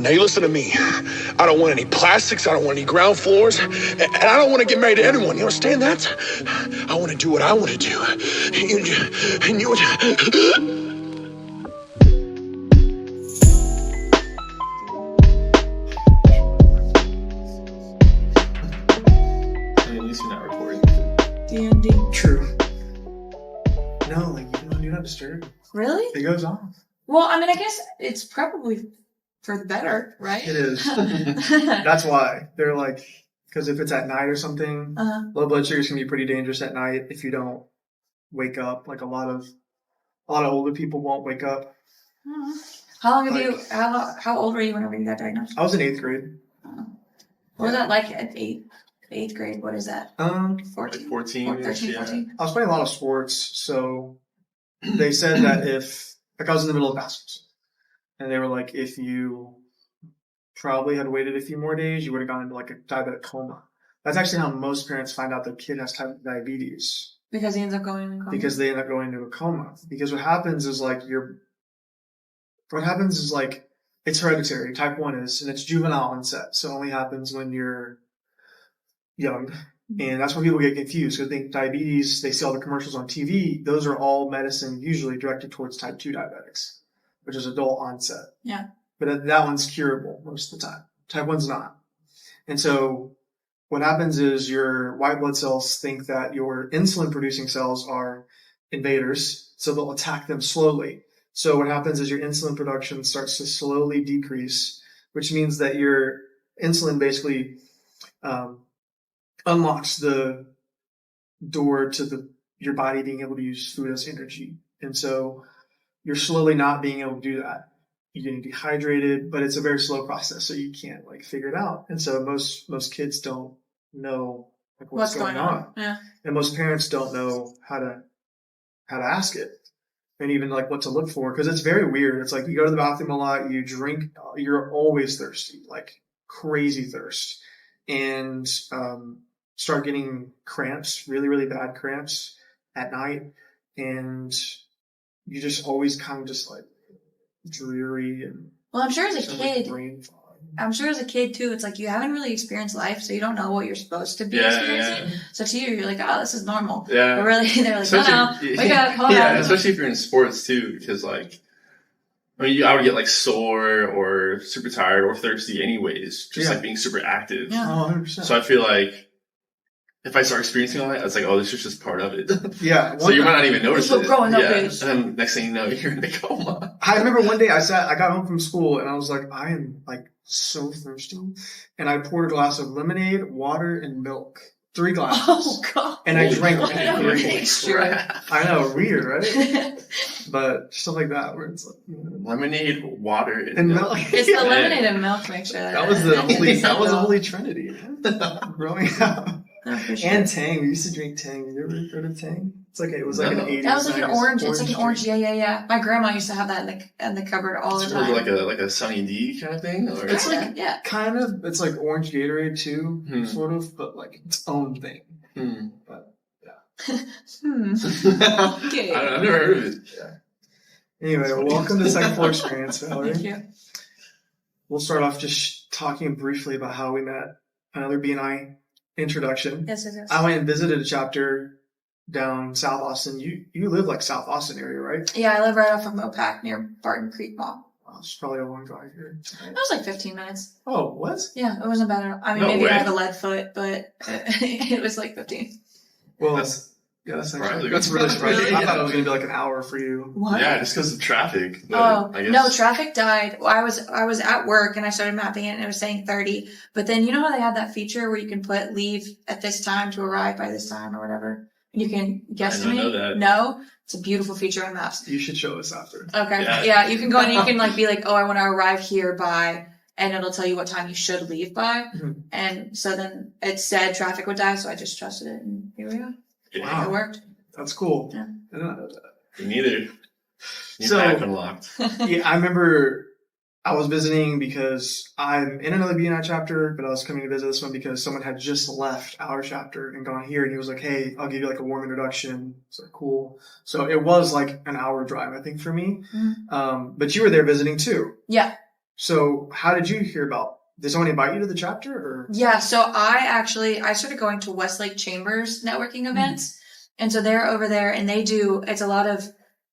Now you listen to me. I don't want any plastics. I don't want any ground floors. And I don't want to get married to anyone. You understand that? I want to do what I want to do. And you At least you're not recording. D&D. True. No, like, you don't do not disturb. Really? It goes off. Well, I mean, I guess it's probably for the better, right? It is. That's why. They're like, because if it's at night or something, low blood sugars can be pretty dangerous at night if you don't wake up. Like a lot of older people won't wake up. How long have you, how old were you whenever you got diagnosed? I was in 8th grade. What was that like at eighth grade? What is that? 14. 13, 14. 14? I was playing a lot of sports, so they said that I was in the middle of basketball, and they were like, if you probably had waited a few more days, you would have gone into like a diabetic coma. That's actually how most parents find out their kid has type diabetes. Because he ends up going in a coma? Because they end up going into a coma. Because what happens is it's hereditary, type 1 is, and it's juvenile onset, so it only happens when you're young. And that's when people get confused. Because they think diabetes, they see all the commercials on TV, those are all medicine usually directed towards type 2 diabetics, which is adult onset. Yeah. But that one's curable most of the time. Type 1's not. And so what happens is your white blood cells think that your insulin producing cells are invaders, so they'll attack them slowly. So what happens is your insulin production starts to slowly decrease, which means that your insulin basically unlocks the door to your body being able to use food as energy. And so you're slowly not being able to do that. You're getting dehydrated, but it's a very slow process, so you can't like figure it out. And so most kids don't know like what's going on. Yeah. And most parents don't know how to ask it. And even like what to look for, because it's very weird. It's like you go to the bathroom a lot, you drink, you're always thirsty, like crazy thirst, and start getting cramps, really, really bad cramps at night, and you just always kind of just like dreary and. Well, I'm sure as a kid, brain fog. I'm sure as a kid too, it's like you haven't really experienced life, so you don't know what you're supposed to be experiencing. Yeah. So to you, you're like, oh, this is normal. Yeah. But really, they're like, no, wake up, hold yeah, on. especially if you're in sports too, because like, I mean, I would get like sore or super tired or thirsty anyways, just like being super active. Yeah. Oh, 100%. So I feel like if I start experiencing all that, it's like, oh, this is just part of it. Yeah. So you might not even notice That's it. what growing up yeah. is. And then next thing you know, you're in a coma. I remember one day I got home from school and I was like, I am like so thirsty. And I poured a glass of lemonade, water, and milk. 3 glasses. Oh, God. And I drank What a it. mixture. I know, weird, right? But stuff like that where it's like, Lemonade, water, and milk. It's the lemonade and milk mixture. That was the holy trinity growing up. Oh, for sure. And Tang. We used to drink Tang. You ever heard of Tang? It's like it was like an 80s. That was like an 90s orange. It's like an orange. drink. Yeah. My grandma used to have that in the cupboard all the It's time. like a Sunny D kind of thing? Or? It's like yeah. kind of. It's like orange Gatorade too, sort of, but like its own thing. But yeah. Okay. I've never heard of it. Yeah. Anyway, welcome to Second Floor Experience, Valerie. Thank you. We'll start off just talking briefly about how we met. Another BNI introduction. Yes. I went and visited a chapter down South Austin. You live like South Austin area, right? Yeah, I live right off of Mopac near Barton Creek Mall. Wow, it's probably a long drive here. It was like 15 minutes. Oh, what? Yeah, it wasn't bad at all. I mean, No maybe way. I have a lead foot, but it was like 15. Well, That's surprising. that's really surprising. Really? I thought it was going to be like an hour for you. What? Yeah, just because of traffic. But Oh, I guess. no, traffic died. Well, I was at work and I started mapping it and it was saying 30. But then you know how they have that feature where you can put leave at this time to arrive by this time or whatever? And you can guess I don't me? know that. No? It's a beautiful feature on maps. You should show us after. Okay. Yeah. Yeah, you can go and you can like be like, oh, I want to arrive here by, and it'll tell you what time you should leave by. Mhm. And so then it said traffic would die, so I just trusted it and here we go. Yeah. It worked. That's cool. Yeah. I did not know that. Neither. New So- map unlocked. Yeah, I remember I was visiting because I'm in another BNI chapter, but I was coming to visit this one because someone had just left our chapter and gone here, and he was like, hey, I'll give you like a warm introduction. It's like, cool. So it was like an hour drive, I think, for me. Mhm. But you were there visiting too. Yeah. So how did you hear about? Did someone invite you to the chapter, or? Yeah, so I started going to Westlake Chambers networking events. And so they're over there and it's a lot of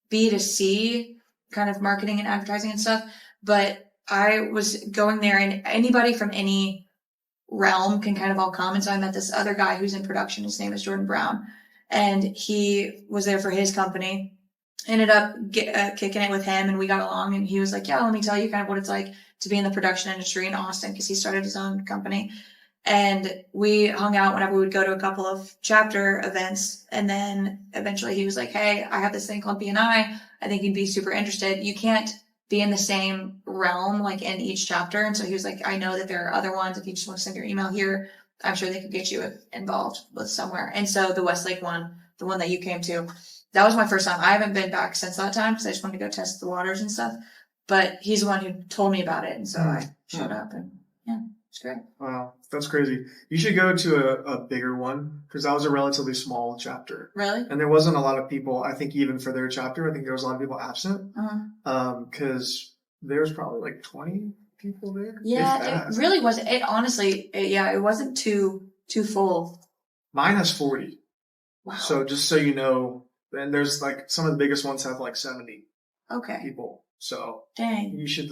B2C kind of marketing and advertising and stuff. But I was going there and anybody from any realm can kind of all come. And so I met this other guy who's in production. His name is Jordan Brown. And he was there for his company. Ended up kicking it with him and we got along and he was like, yeah, let me tell you kind of what it's like to be in the production industry in Austin because he started his own company. And we hung out whenever we would go to a couple of chapter events. And then eventually he was like, hey, I have this thing called BNI. I think you'd be super interested. You can't be in the same realm, like in each chapter. And so he was like, I know that there are other ones. If you just want to send your email here, I'm sure they could get you involved with somewhere. And so the Westlake one, the one that you came to, that was my first time. I haven't been back since that time because I just wanted to go test the waters and stuff. But he's the one who told me about it. And so I showed up and yeah, it's great. Wow, that's crazy. You should go to a bigger one because that was a relatively small chapter. Really? And there wasn't a lot of people, I think even for their chapter, I think there was a lot of people absent. Because there was probably like 20 people there. Yeah, it really wasn't. It honestly, it wasn't too full. Mine has 40. Wow. So just so you know, and there's like some of the biggest ones have like 70 people. So dang, you should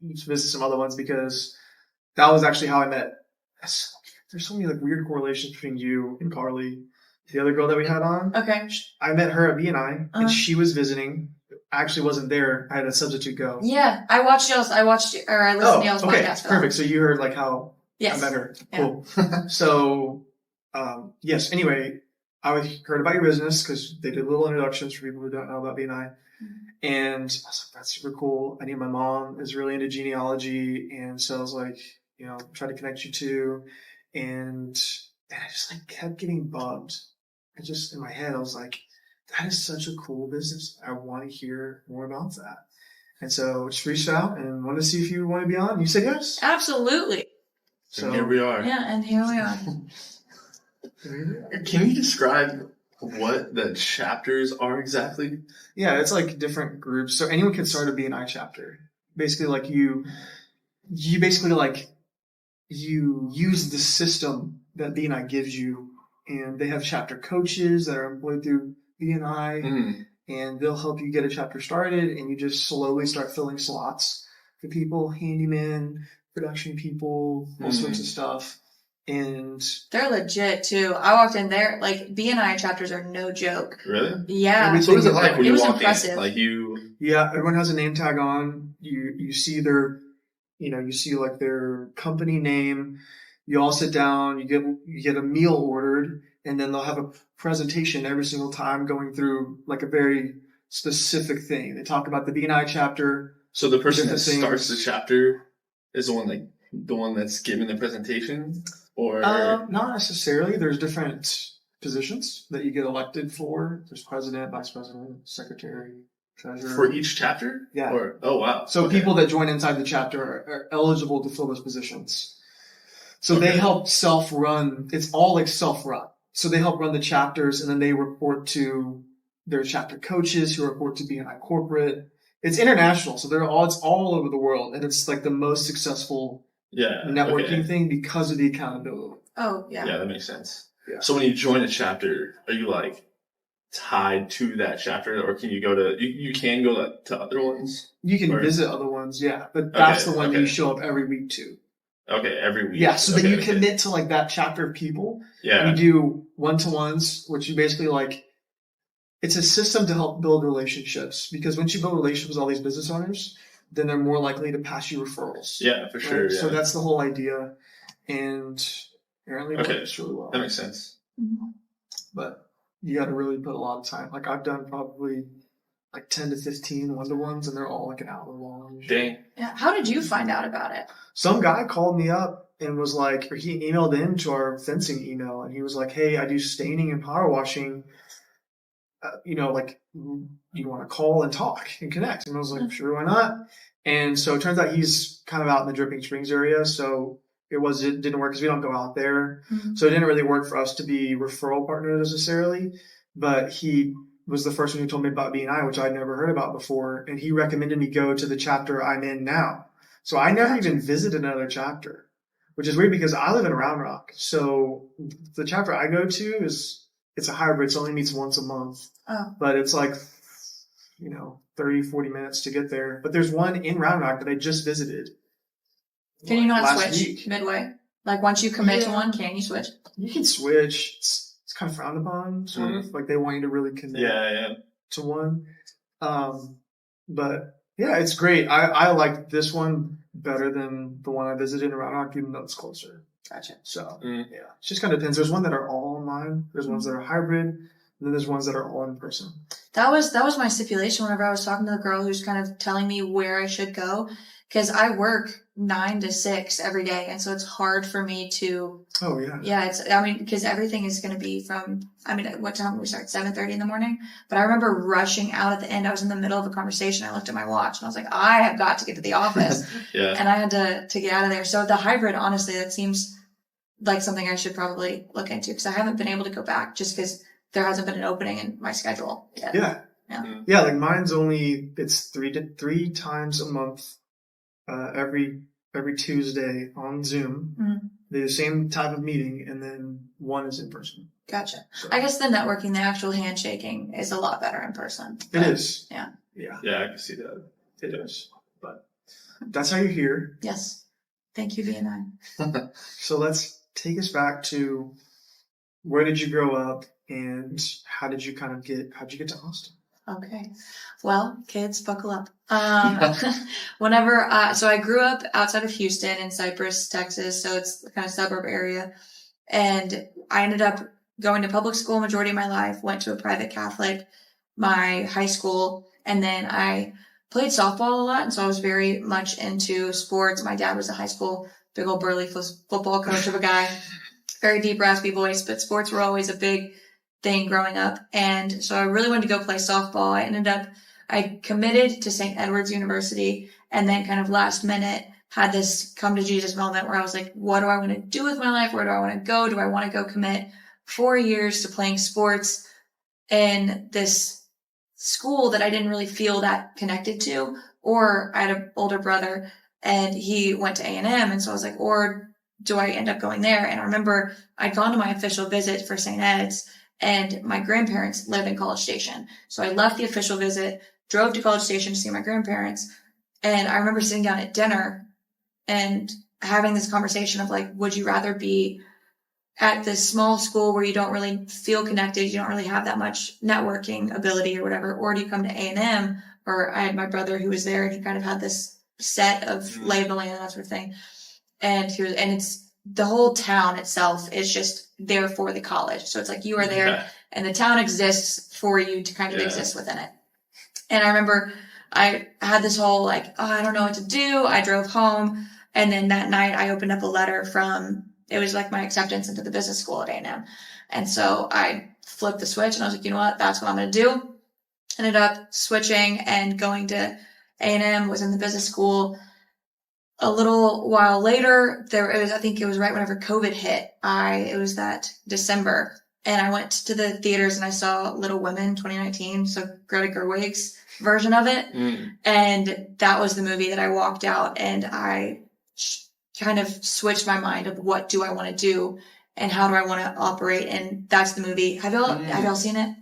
visit some other ones because that was actually how I met. There's so many like weird correlations between you and Carly, the other girl that we had on. Okay. I met her at BNI and she was visiting. I actually wasn't there. I had a substitute go. Yeah, I listened to y'all's podcast. Perfect. So you heard like how I met her. Yeah. Cool. So, yes. Anyway, I heard about your business because they did little introductions for people who don't know about BNI. And I was like, that's super cool. I knew my mom is really into genealogy. And so I was like, try to connect you two. And I just like kept getting bugged. And just in my head, I was like, that is such a cool business. I want to hear more about that. And so just reached out and wanted to see if you want to be on. You said yes. Absolutely. So and here we are. Yeah, and here we are. Can you describe what the chapters are exactly? Yeah, it's like different groups. So anyone can start a BNI chapter. Basically, like you basically like you use the system that BNI gives you, and they have chapter coaches that are employed through BNI, and they'll help you get a chapter started, and you just slowly start filling slots for people, handymen, production people, all sorts of stuff. And they're legit too. I walked in there, like BNI chapters are no joke. Really? Yeah. So what is it like when you walk impressive. in? Like yeah, everyone has a name tag on. You see their, you see like their company name. You all sit down. You get a meal ordered, and then they'll have a presentation every single time going through like a very specific thing. They talk about the BNI chapter. So the person that starts the chapter is the one that's giving the presentation? Or not necessarily. There's different positions that you get elected for. There's president, vice president, secretary, treasurer. For each chapter? Yeah. Oh, wow. So people that join inside the chapter are eligible to fill those positions. So they help self-run. It's all like self-run. So they help run the chapters, and then they report to their chapter coaches who report to BNI corporate. It's international, so it's all over the world, and it's like the most successful networking thing because of the accountability. Oh, yeah. Yeah, that makes sense. Yeah. So when you join a chapter, are you like tied to that chapter, or can you go to you can go to other ones? You can visit other ones, yeah, but that's the one that you show up every week to. Okay, every week. Yeah, so then you commit to like that chapter of people. Yeah. You do one-to-ones, which you basically like. It's a system to help build relationships, because once you build relationships with all these business owners, then they're more likely to pass you referrals. Yeah, for sure. Right? Yeah. So that's the whole idea, and apparently it works really well. That makes sense. But you got to really put a lot of time. Like I've done probably like 10 to 15 one-to-ones, and they're all like an hour long. Dang. Yeah. How did you find out about it? Some guy called me up and was like, or he emailed into our fencing email, and he was like, "Hey, I do staining and power washing. Like, you want to call and talk and connect?" And I was like, "Sure, why not?" And so it turns out he's kind of out in the Dripping Springs area, so it didn't work because we don't go out there. So it didn't really work for us to be referral partners necessarily. But he was the first one who told me about BNI, which I'd never heard about before, and he recommended me go to the chapter I'm in now. So I never even visited another chapter, which is weird because I live in Round Rock. So the chapter I go to it's a hybrid. It only meets once a month, but it's like, 30, 40 minutes to get there. But there's one in Round Rock that I just visited. Can you not last switch week. midway? Like once you commit to one, can you switch? You can switch. It's kind of frowned upon, sort of. Like they want you to really commit to one. But yeah, it's great. I like this one better than the one I visited in Round Rock, even though it's closer. Gotcha. So yeah, it just kind of depends. There's ones that are all online. There's ones that are hybrid. And then there's ones that are all in person. That was my stipulation whenever I was talking to the girl who's kind of telling me where I should go. Because I work 9 to 6 every day. And so it's hard for me to. Oh, yeah. Yeah, because everything is going to be what time do we start? 7:30 in the morning. But I remember rushing out at the end. I was in the middle of a conversation. I looked at my watch and I was like, I have got to get to the office. And I had to get out of there. So the hybrid, honestly, that seems like something I should probably look into because I haven't been able to go back just because there hasn't been an opening in my schedule yet. Yeah, like mine's it's three times a month, every Tuesday on Zoom. They do the same type of meeting, and then one is in person. Gotcha. So. I guess the networking, the actual handshaking is a lot better in person. It is. Yeah. Yeah, I can see that. It is. But that's how you're here. Yes. Thank you, BNI. So let's take us back to where did you grow up? And how'd you get to Austin? Okay. Well, kids, buckle up. So I grew up outside of Houston in Cypress, Texas. So it's the kind of suburb area. And I ended up going to public school majority of my life, went to a private Catholic, my high school. And then I played softball a lot. And so I was very much into sports. My dad was a high school, big old burly football coach of a guy, very deep, raspy voice, but sports were always a big thing growing up. And so I really wanted to go play softball. I committed to St. Edward's University and then kind of last minute had this come to Jesus moment where I was like, what do I want to do with my life? Where do I want to go? Do I want to go commit 4 years to playing sports in this school that I didn't really feel that connected to? Or I had an older brother and he went to A&M. And so I was like, or do I end up going there? And I remember I'd gone to my official visit for St. Ed's. And my grandparents live in College Station. So I left the official visit, drove to College Station to see my grandparents. And I remember sitting down at dinner and having this conversation of like, would you rather be at this small school where you don't really feel connected, you don't really have that much networking ability or whatever, or do you come to A&M? Or I had my brother who was there and he kind of had this set of lay of the land and that sort of thing. And it's the whole town itself is just there for the college. So it's like you are there and the town exists for you to kind of exist within it. And I remember I had this whole like, I don't know what to do. I drove home. And then that night I opened up a letter it was like my acceptance into the business school at A&M. And so I flipped the switch and I was like, you know what? That's what I'm going to do. Ended up switching and going to A&M, was in the business school. A little while later, I think it was right whenever COVID hit. It was that December, and I went to the theaters and I saw Little Women 2019, so Greta Gerwig's version of it. And that was the movie that I walked out and I kind of switched my mind of what do I want to do and how do I want to operate. And that's the movie. Have y'all seen it?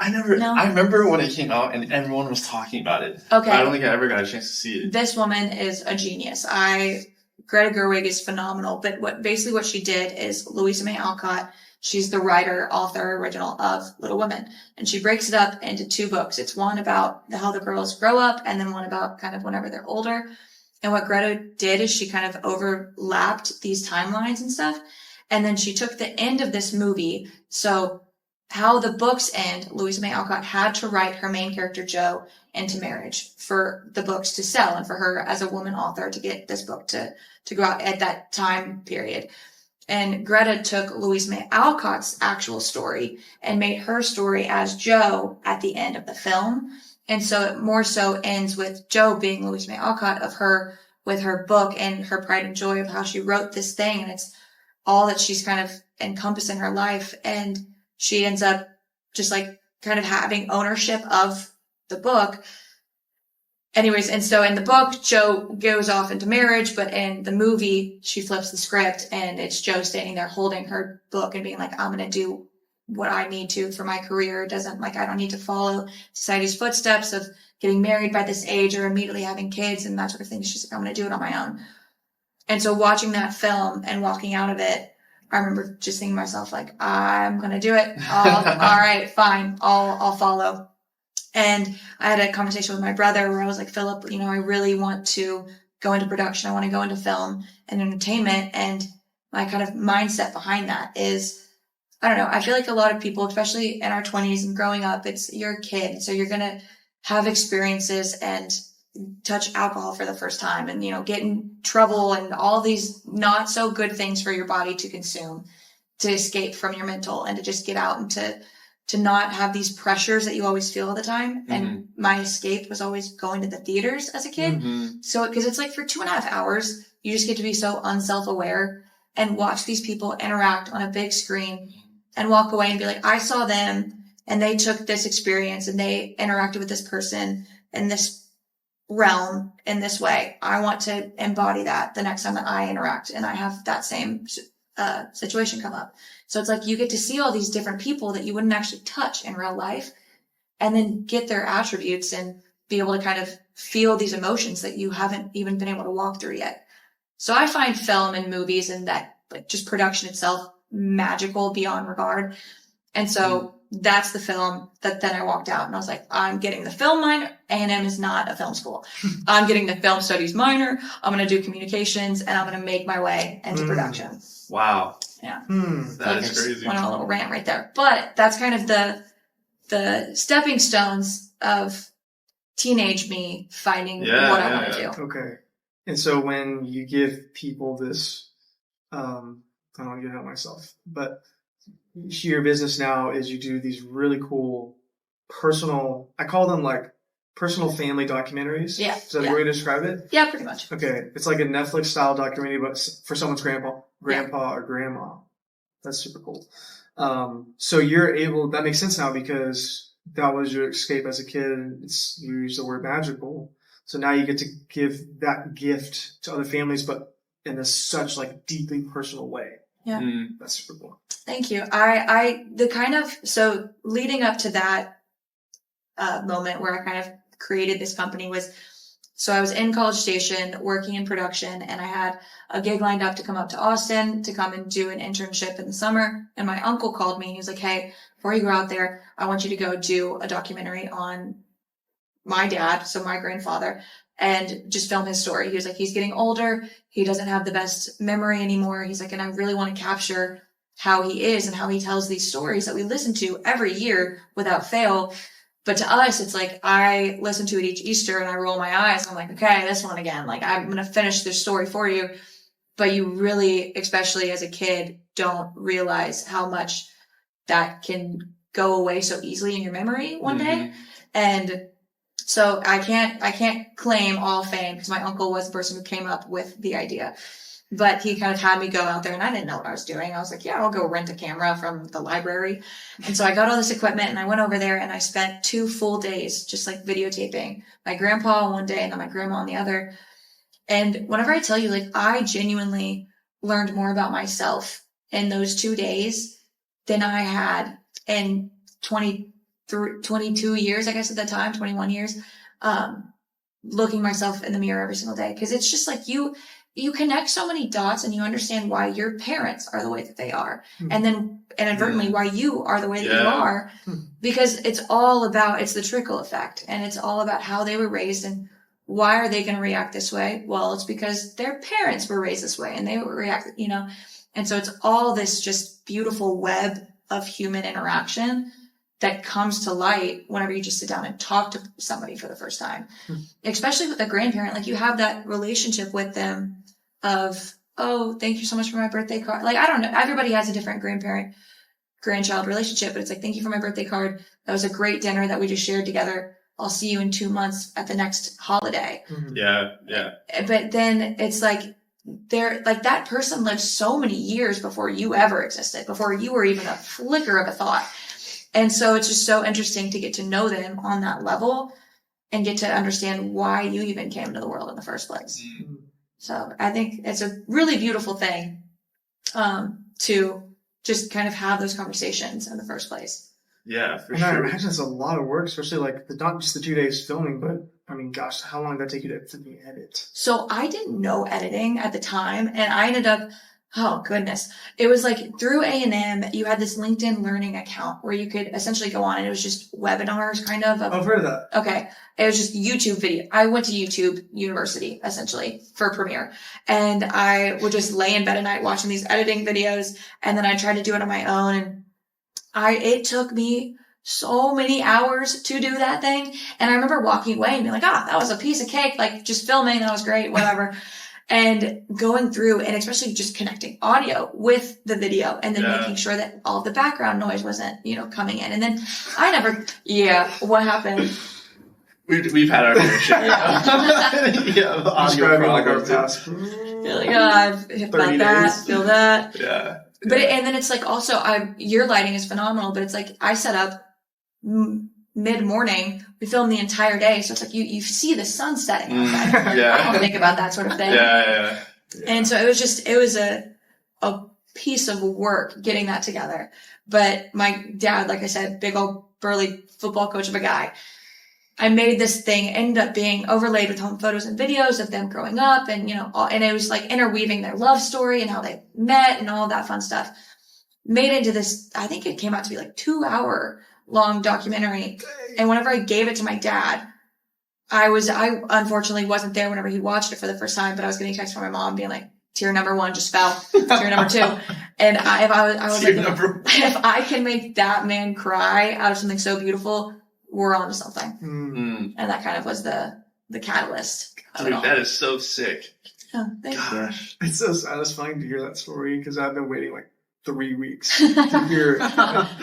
No? I remember when it came out and everyone was talking about it. Okay. I don't think I ever got a chance to see it. This woman is a genius. Greta Gerwig is phenomenal, but what she did is Louisa May Alcott, she's the writer, author, original of Little Women. And she breaks it up into 2 books. It's one about how the girls grow up and then one about kind of whenever they're older. And what Greta did is she kind of overlapped these timelines and stuff. And then she took the end of this movie. So how the books end, Louisa May Alcott had to write her main character, Jo, into marriage for the books to sell and for her as a woman author to get this book to go out at that time period. And Greta took Louisa May Alcott's actual story and made her story as Jo at the end of the film. And so it more so ends with Jo being Louisa May Alcott with her book and her pride and joy of how she wrote this thing. And it's all that she's kind of encompassed in her life. And she ends up just like kind of having ownership of the book. anyways, and so in the book, Jo goes off into marriage, but in the movie, she flips the script and it's Jo standing there holding her book and being like, I'm going to do what I need to for my career. It doesn't like, I don't need to follow society's footsteps of getting married by this age or immediately having kids and that sort of thing. She's like, I'm going to do it on my own. And so watching that film and walking out of it, I remember just thinking to myself, like, I'm going to do it. All right, fine. I'll follow. And I had a conversation with my brother where I was like, Philip, you know, I really want to go into production. I want to go into film and entertainment. And my kind of mindset behind that is, I don't know. I feel like a lot of people, especially in our 20s and growing up, you're a kid. So you're going to have experiences and touch alcohol for the first time and, you know, get in trouble and all these not so good things for your body to consume, to escape from your mental and to just get out and to not have these pressures that you always feel all the time. Mm-hmm. And my escape was always going to the theaters as a kid. Mm-hmm. So, cause it's like for 2.5 hours, you just get to be so unself-aware and watch these people interact on a big screen and walk away and be like, I saw them and they took this experience and they interacted with this person in this realm in this way. I want to embody that the next time that I interact and I have that same situation come up. So it's like you get to see all these different people that you wouldn't actually touch in real life and then get their attributes and be able to kind of feel these emotions that you haven't even been able to walk through yet. So I find film and movies and that like just production itself magical beyond regard. And so that's the film that then I walked out and I was like, I'm getting the film minor. A&M is not a film school. I'm getting the film studies minor. I'm going to do communications and I'm going to make my way into production. Wow. Yeah. That is crazy. Went on a little rant right there, but that's kind of the stepping stones of teenage me finding what I want to do. Okay. And so when you give people this, I don't want to get ahead of myself, but your business now is you do these really cool personal, I call them like personal family documentaries. Yeah. Is that the way to describe it? Yeah, pretty much. Okay. It's like a Netflix style documentary, but for someone's grandpa or grandma. That's super cool. So you're able, that makes sense now because that was your escape as a kid. You use the word magical. So now you get to give that gift to other families, but in a such like deeply personal way. Yeah. That's super cool. Thank you. So leading up to that moment where I kind of created this company so I was in College Station working in production and I had a gig lined up to come up to Austin to come and do an internship in the summer. And my uncle called me and he was like, hey, before you go out there, I want you to go do a documentary on my dad, so my grandfather, and just film his story. He was like, he's getting older. He doesn't have the best memory anymore. He's like, and I really want to capture how he is and how he tells these stories that we listen to every year without fail. But to us, it's like, I listen to it each Easter and I roll my eyes. And I'm like, okay, this one again. Like, I'm going to finish this story for you. But you really, especially as a kid, don't realize how much that can go away so easily in your memory one day. And so I can't claim all fame because my uncle was the person who came up with the idea. But he kind of had me go out there and I didn't know what I was doing. I was like, yeah, I'll go rent a camera from the library. And so I got all this equipment and I went over there and I spent 2 full days just like videotaping my grandpa on one day and then my grandma on the other. And whenever I tell you, like, I genuinely learned more about myself in those 2 days than I had in 22 years, I guess at that time, 21 years, looking myself in the mirror every single day. Cause it's just like you connect so many dots and you understand why your parents are the way that they are. And then inadvertently why you are the way that you are, because it's the trickle effect and it's all about how they were raised and why are they going to react this way? Well, it's because their parents were raised this way and they would react, and so it's all this just beautiful web of human interaction that comes to light whenever you just sit down and talk to somebody for the first time, especially with a grandparent. Like you have that relationship with them of, oh, thank you so much for my birthday card. Like, I don't know. Everybody has a different grandchild relationship, but it's like, thank you for my birthday card. That was a great dinner that we just shared together. I'll see you in 2 months at the next holiday. Yeah. But then it's like, that person lived so many years before you ever existed, before you were even a flicker of a thought. And so it's just so interesting to get to know them on that level and get to understand why you even came into the world in the first place. Mm-hmm. So I think it's a really beautiful thing to just kind of have those conversations in the first place. Yeah, for And I sure. imagine it's a lot of work, especially like not just the 2 days filming, but I mean, gosh, how long did that take you to freaking edit? So I didn't know editing at the time, and I ended up, oh goodness, it was like through A&M, you had this LinkedIn Learning account where you could essentially go on, and it was just webinars kind of. I've heard of that. Okay. It was just YouTube video. I went to YouTube University, essentially, for Premiere. And I would just lay in bed at night watching these editing videos. And then I tried to do it on my own. And it took me so many hours to do that thing. And I remember walking away and being like, that was a piece of cake. Like, just filming. That was great. Whatever. And going through and especially just connecting audio with the video and then making sure that all the background noise wasn't, coming in. And then what happened? We've had our fair share. Audio Like our problems. task. You're like, I've hit about that, feel that. Yeah. But and then it's like also your lighting is phenomenal, but it's like I set up mid-morning. We filmed the entire day, so it's like you see the sun setting outside. Yeah. I don't think about that sort of thing. Yeah. And so it was a piece of work getting that together. But my dad, like I said, big old burly football coach of a guy. I made this thing, ended up being overlaid with home photos and videos of them growing up and, and it was like interweaving their love story and how they met and all that fun stuff. Made it into this, I think it came out to be like 2-hour long documentary. And whenever I gave it to my dad, I unfortunately wasn't there whenever he watched it for the first time, but I was getting a text from my mom being like, tier number 1 just fell, tier number 2. And I was like, if I can make that man cry out of something so beautiful, we're on to something. Mm. And that kind of was the catalyst of it all. That is so sick. Oh, thank Gosh. It's so satisfying to hear that story because I've been waiting like 3 weeks to hear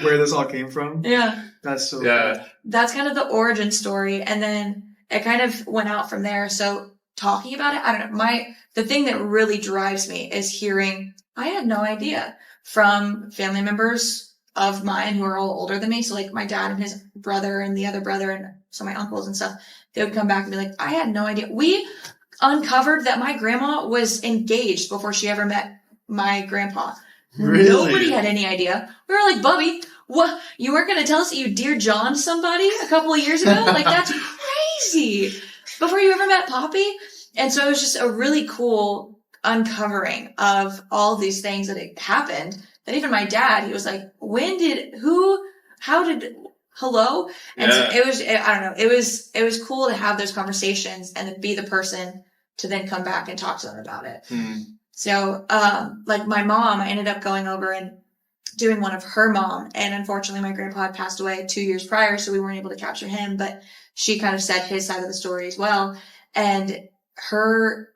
where this all came from. you. Yeah. That's so Yeah. That's kind of the origin story. And then it kind of went out from there. So talking about it, I don't know. The thing that really drives me is hearing, I had no idea from family members of mine who are all older than me. So like my dad and his brother and the other brother and some of my uncles and stuff, they would come back and be like, I had no idea. We uncovered that my grandma was engaged before she ever met my grandpa. Really? Nobody had any idea. We were like, Bubby, what? You weren't going to tell us that you Dear John somebody a couple of years ago? Like, that's crazy. Before you ever met Poppy? And so it was just a really cool uncovering of all these things that had happened. That even my dad, he was like, hello? And so it was, I don't know, it was cool to have those conversations and to be the person to then come back and talk to them about it. So, like my mom, I ended up going over and doing one of her mom. And unfortunately, my grandpa had passed away 2 years prior, so we weren't able to capture him, but she kind of said his side of the story as well. And her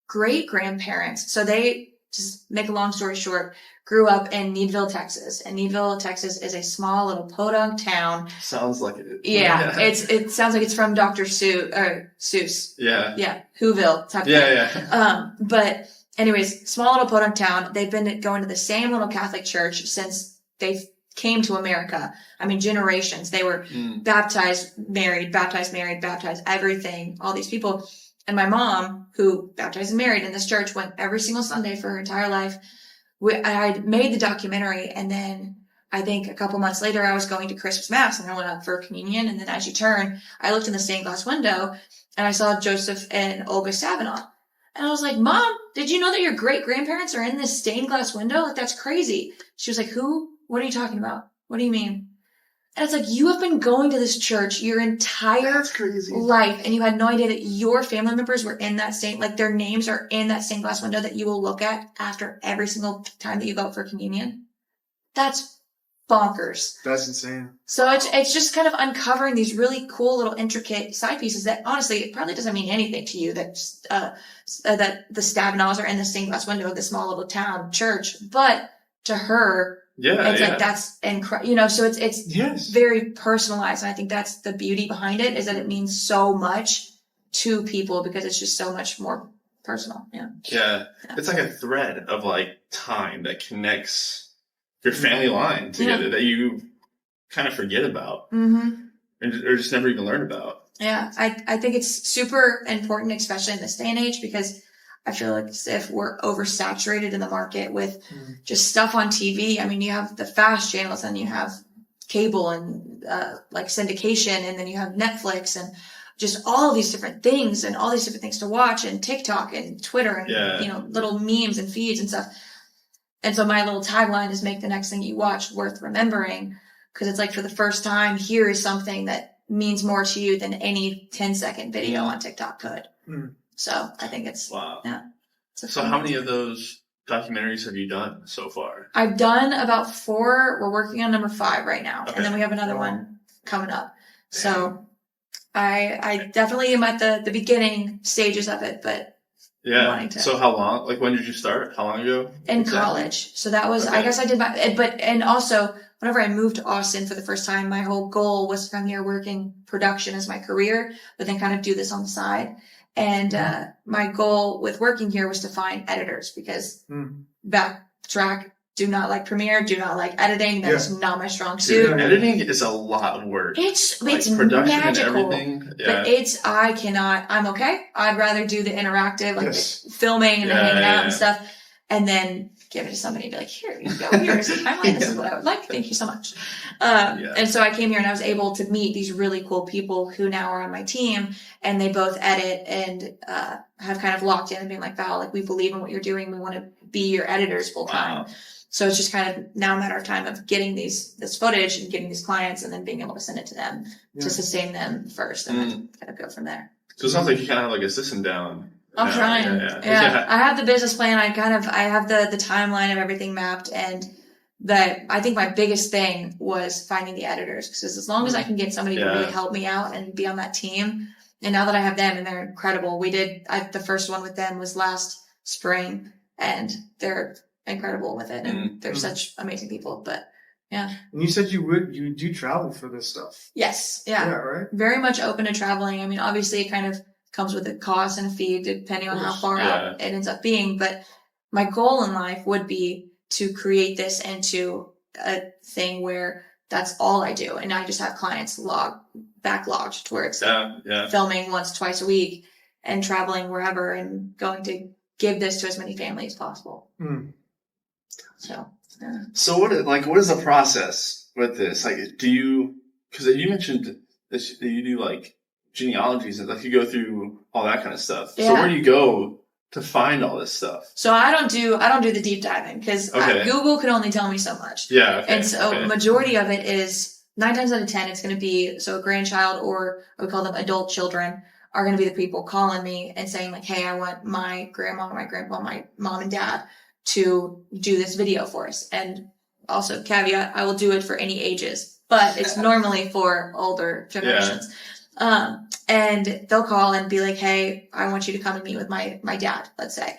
great grandparents, so they, just make a long story short, grew up in Needville, Texas. And Needville, Texas is a small little podunk town. Sounds like it. Yeah. It sounds like it's from Dr. Seuss. Yeah. Yeah. Whoville type thing. Yeah. But anyways, small little podunk town. They've been going to the same little Catholic church since they came to America. I mean, generations. They were baptized, married, everything, all these people. And my mom, who baptized and married in this church, went every single Sunday for her entire life. I made the documentary, and then I think a couple months later, I was going to Christmas Mass, and I went up for communion. And then as you turn, I looked in the stained glass window, and I saw Joseph and Olga Savinoff. And I was like, Mom, did you know that your great-grandparents are in this stained glass window? Like, that's crazy. She was like, who? What are you talking about? What do you mean? And it's like, you have been going to this church your entire life, and you had no idea that your family members were in that stained, like their names are in that stained glass window that you will look at after every single time that you go out for communion. That's bonkers. That's insane. So it's just kind of uncovering these really cool little intricate side pieces that honestly, it probably doesn't mean anything to you that the Stavinows are in the stained glass window of this small little town church, but to her, it's like, that's incredible, so it's very personalized. And I think that's the beauty behind it, is that it means so much to people because it's just so much more personal. Yeah. It's like a thread of like time that connects your family line together that you kind of forget about or just never even learn about. Yeah, I think it's super important, especially in this day and age, because I feel like if we're oversaturated in the market with just stuff on TV. I mean, you have the fast channels, and you have cable and like syndication, and then you have Netflix and just all of these different things and all these different things to watch, and TikTok and Twitter and little memes and feeds and stuff. And so my little tagline is, make the next thing you watch worth remembering, because it's like, for the first time, here is something that means more to you than any 10-second video on TikTok could. So I think it's So how many of those documentaries have you done so far? I've done about 4. We're working on number 5 right now, and then we have another one coming up. So I definitely am at the beginning stages of it, but So how long? Like, when did you start? How long ago? In college. So that was, I guess I did and also whenever I moved to Austin for the first time, my whole goal was to come here working production as my career, but then kind of do this on the side. And my goal with working here was to find editors, because backtrack, do not like Premiere, do not like editing. That is not my strong suit. Dude, editing is a lot of work. It's production magical. And everything. Yeah. But I'm okay. I'd rather do the interactive, like the filming and the hanging out and stuff, and then give it to somebody and be like, here you go, here's the timeline, this is what I would like, thank you so much. And so I came here and I was able to meet these really cool people who now are on my team, and they both edit and have kind of locked in and being like, Val, like, we believe in what you're doing, we want to be your editors full time. Wow. So it's just kind of now a matter of time of getting this footage and getting these clients, and then being able to send it to them to sustain them first, and then kind of go from there. So it sounds like you kind of have like a system down. I'm trying. Yeah. I have the business plan. I have the timeline of everything mapped, and I think my biggest thing was finding the editors, because as long as I can get somebody to really help me out and be on that team, and now that I have them and they're incredible, the first one with them was last spring, and they're incredible with it, and they're such amazing people. But yeah. And you said you do travel for this stuff. Yes. Yeah. Yeah. Right. Very much open to traveling. I mean, obviously it kind of comes with a cost and a fee depending on how far out it ends up being. But my goal in life would be to create this into a thing where that's all I do. And I just have clients backlogged to where it's filming once, twice a week and traveling wherever and going to give this to as many families as possible. So what is the process with this? Like, because you mentioned this, that you do like genealogies, and like you go through all that kind of stuff. So where do you go to find all this stuff? So I don't do the deep diving, because Google can only tell me so much. Yeah. Okay. And so majority of it is 9 times out of 10, it's going to be, so a grandchild, or we call them adult children, are going to be the people calling me and saying like, hey, I want my grandma, my grandpa, my mom and dad to do this video for us. And also caveat, I will do it for any ages, but it's normally for older generations. And they'll call and be like, hey, I want you to come and meet with my dad, let's say.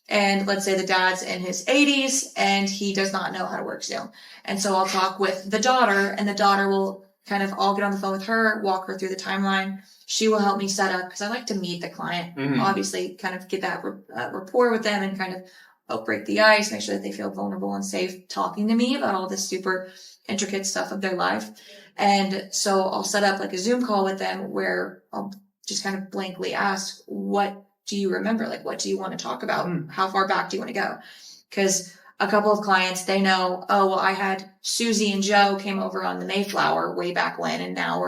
And let's say the dad's in his 80s and he does not know how to work Zoom. And so I'll talk with the daughter, and the daughter will kind of, I'll get on the phone with her, walk her through the timeline. She will help me set up, because I like to meet the client, obviously kind of get that rapport with them and kind of help break the ice, make sure that they feel vulnerable and safe talking to me about all this super intricate stuff of their life. And so I'll set up like a Zoom call with them where I'll just kind of blankly ask, what do you remember? Like, what do you want to talk about? How far back do you want to go? Because a couple of clients, they know, oh, well, I had Susie and Joe came over on the Mayflower way back when, and now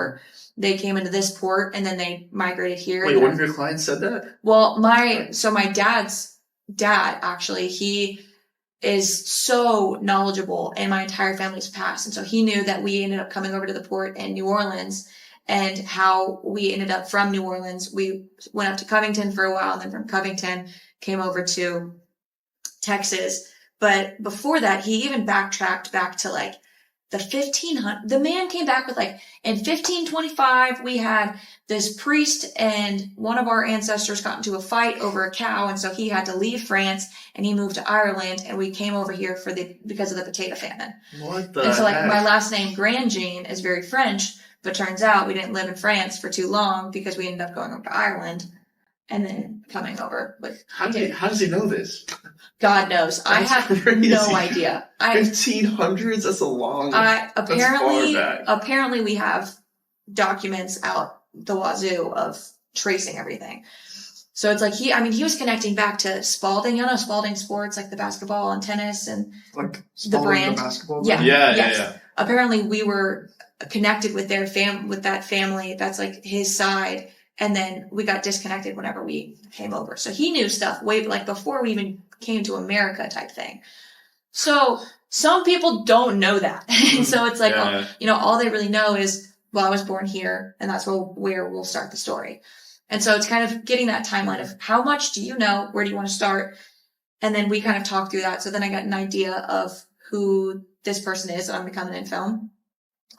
they came into this port and then they migrated here. Wait, one of your clients said that? Well, my dad's dad, actually, he is so knowledgeable in my entire family's past. And so he knew that we ended up coming over to the port in New Orleans, and how we ended up from New Orleans. We went up to Covington for a while, and then from Covington came over to Texas. But before that, he even backtracked back to like the 1500. The man came back with like, in 1525, we had this priest and one of our ancestors got into a fight over a cow. And so he had to leave France and he moved to Ireland, and we came over here because of the potato famine. What the And so like heck? my last name, Grandjean, is very French, but turns out we didn't live in France for too long because we ended up going over to Ireland and then coming over. But How does he know this? God knows. I have crazy. no idea. 1500s? That's a long. That's far back. Apparently we have documents out the wazoo of tracing everything. So it's like he was connecting back to Spalding. You know Spalding Sports, like the basketball and tennis and Like the brand. The basketball Yeah. brand? Yeah. Apparently we were connected with with that family. That's like his side. And then we got disconnected whenever we came over. So he knew stuff way like before we even came to America type thing. So some people don't know that. And so it's like, all they really know is, well, I was born here and that's where we'll start the story. And so it's kind of getting that timeline of how much do you know? Where do you want to start? And then we kind of talk through that. So then I got an idea of who this person is that I'm becoming in film.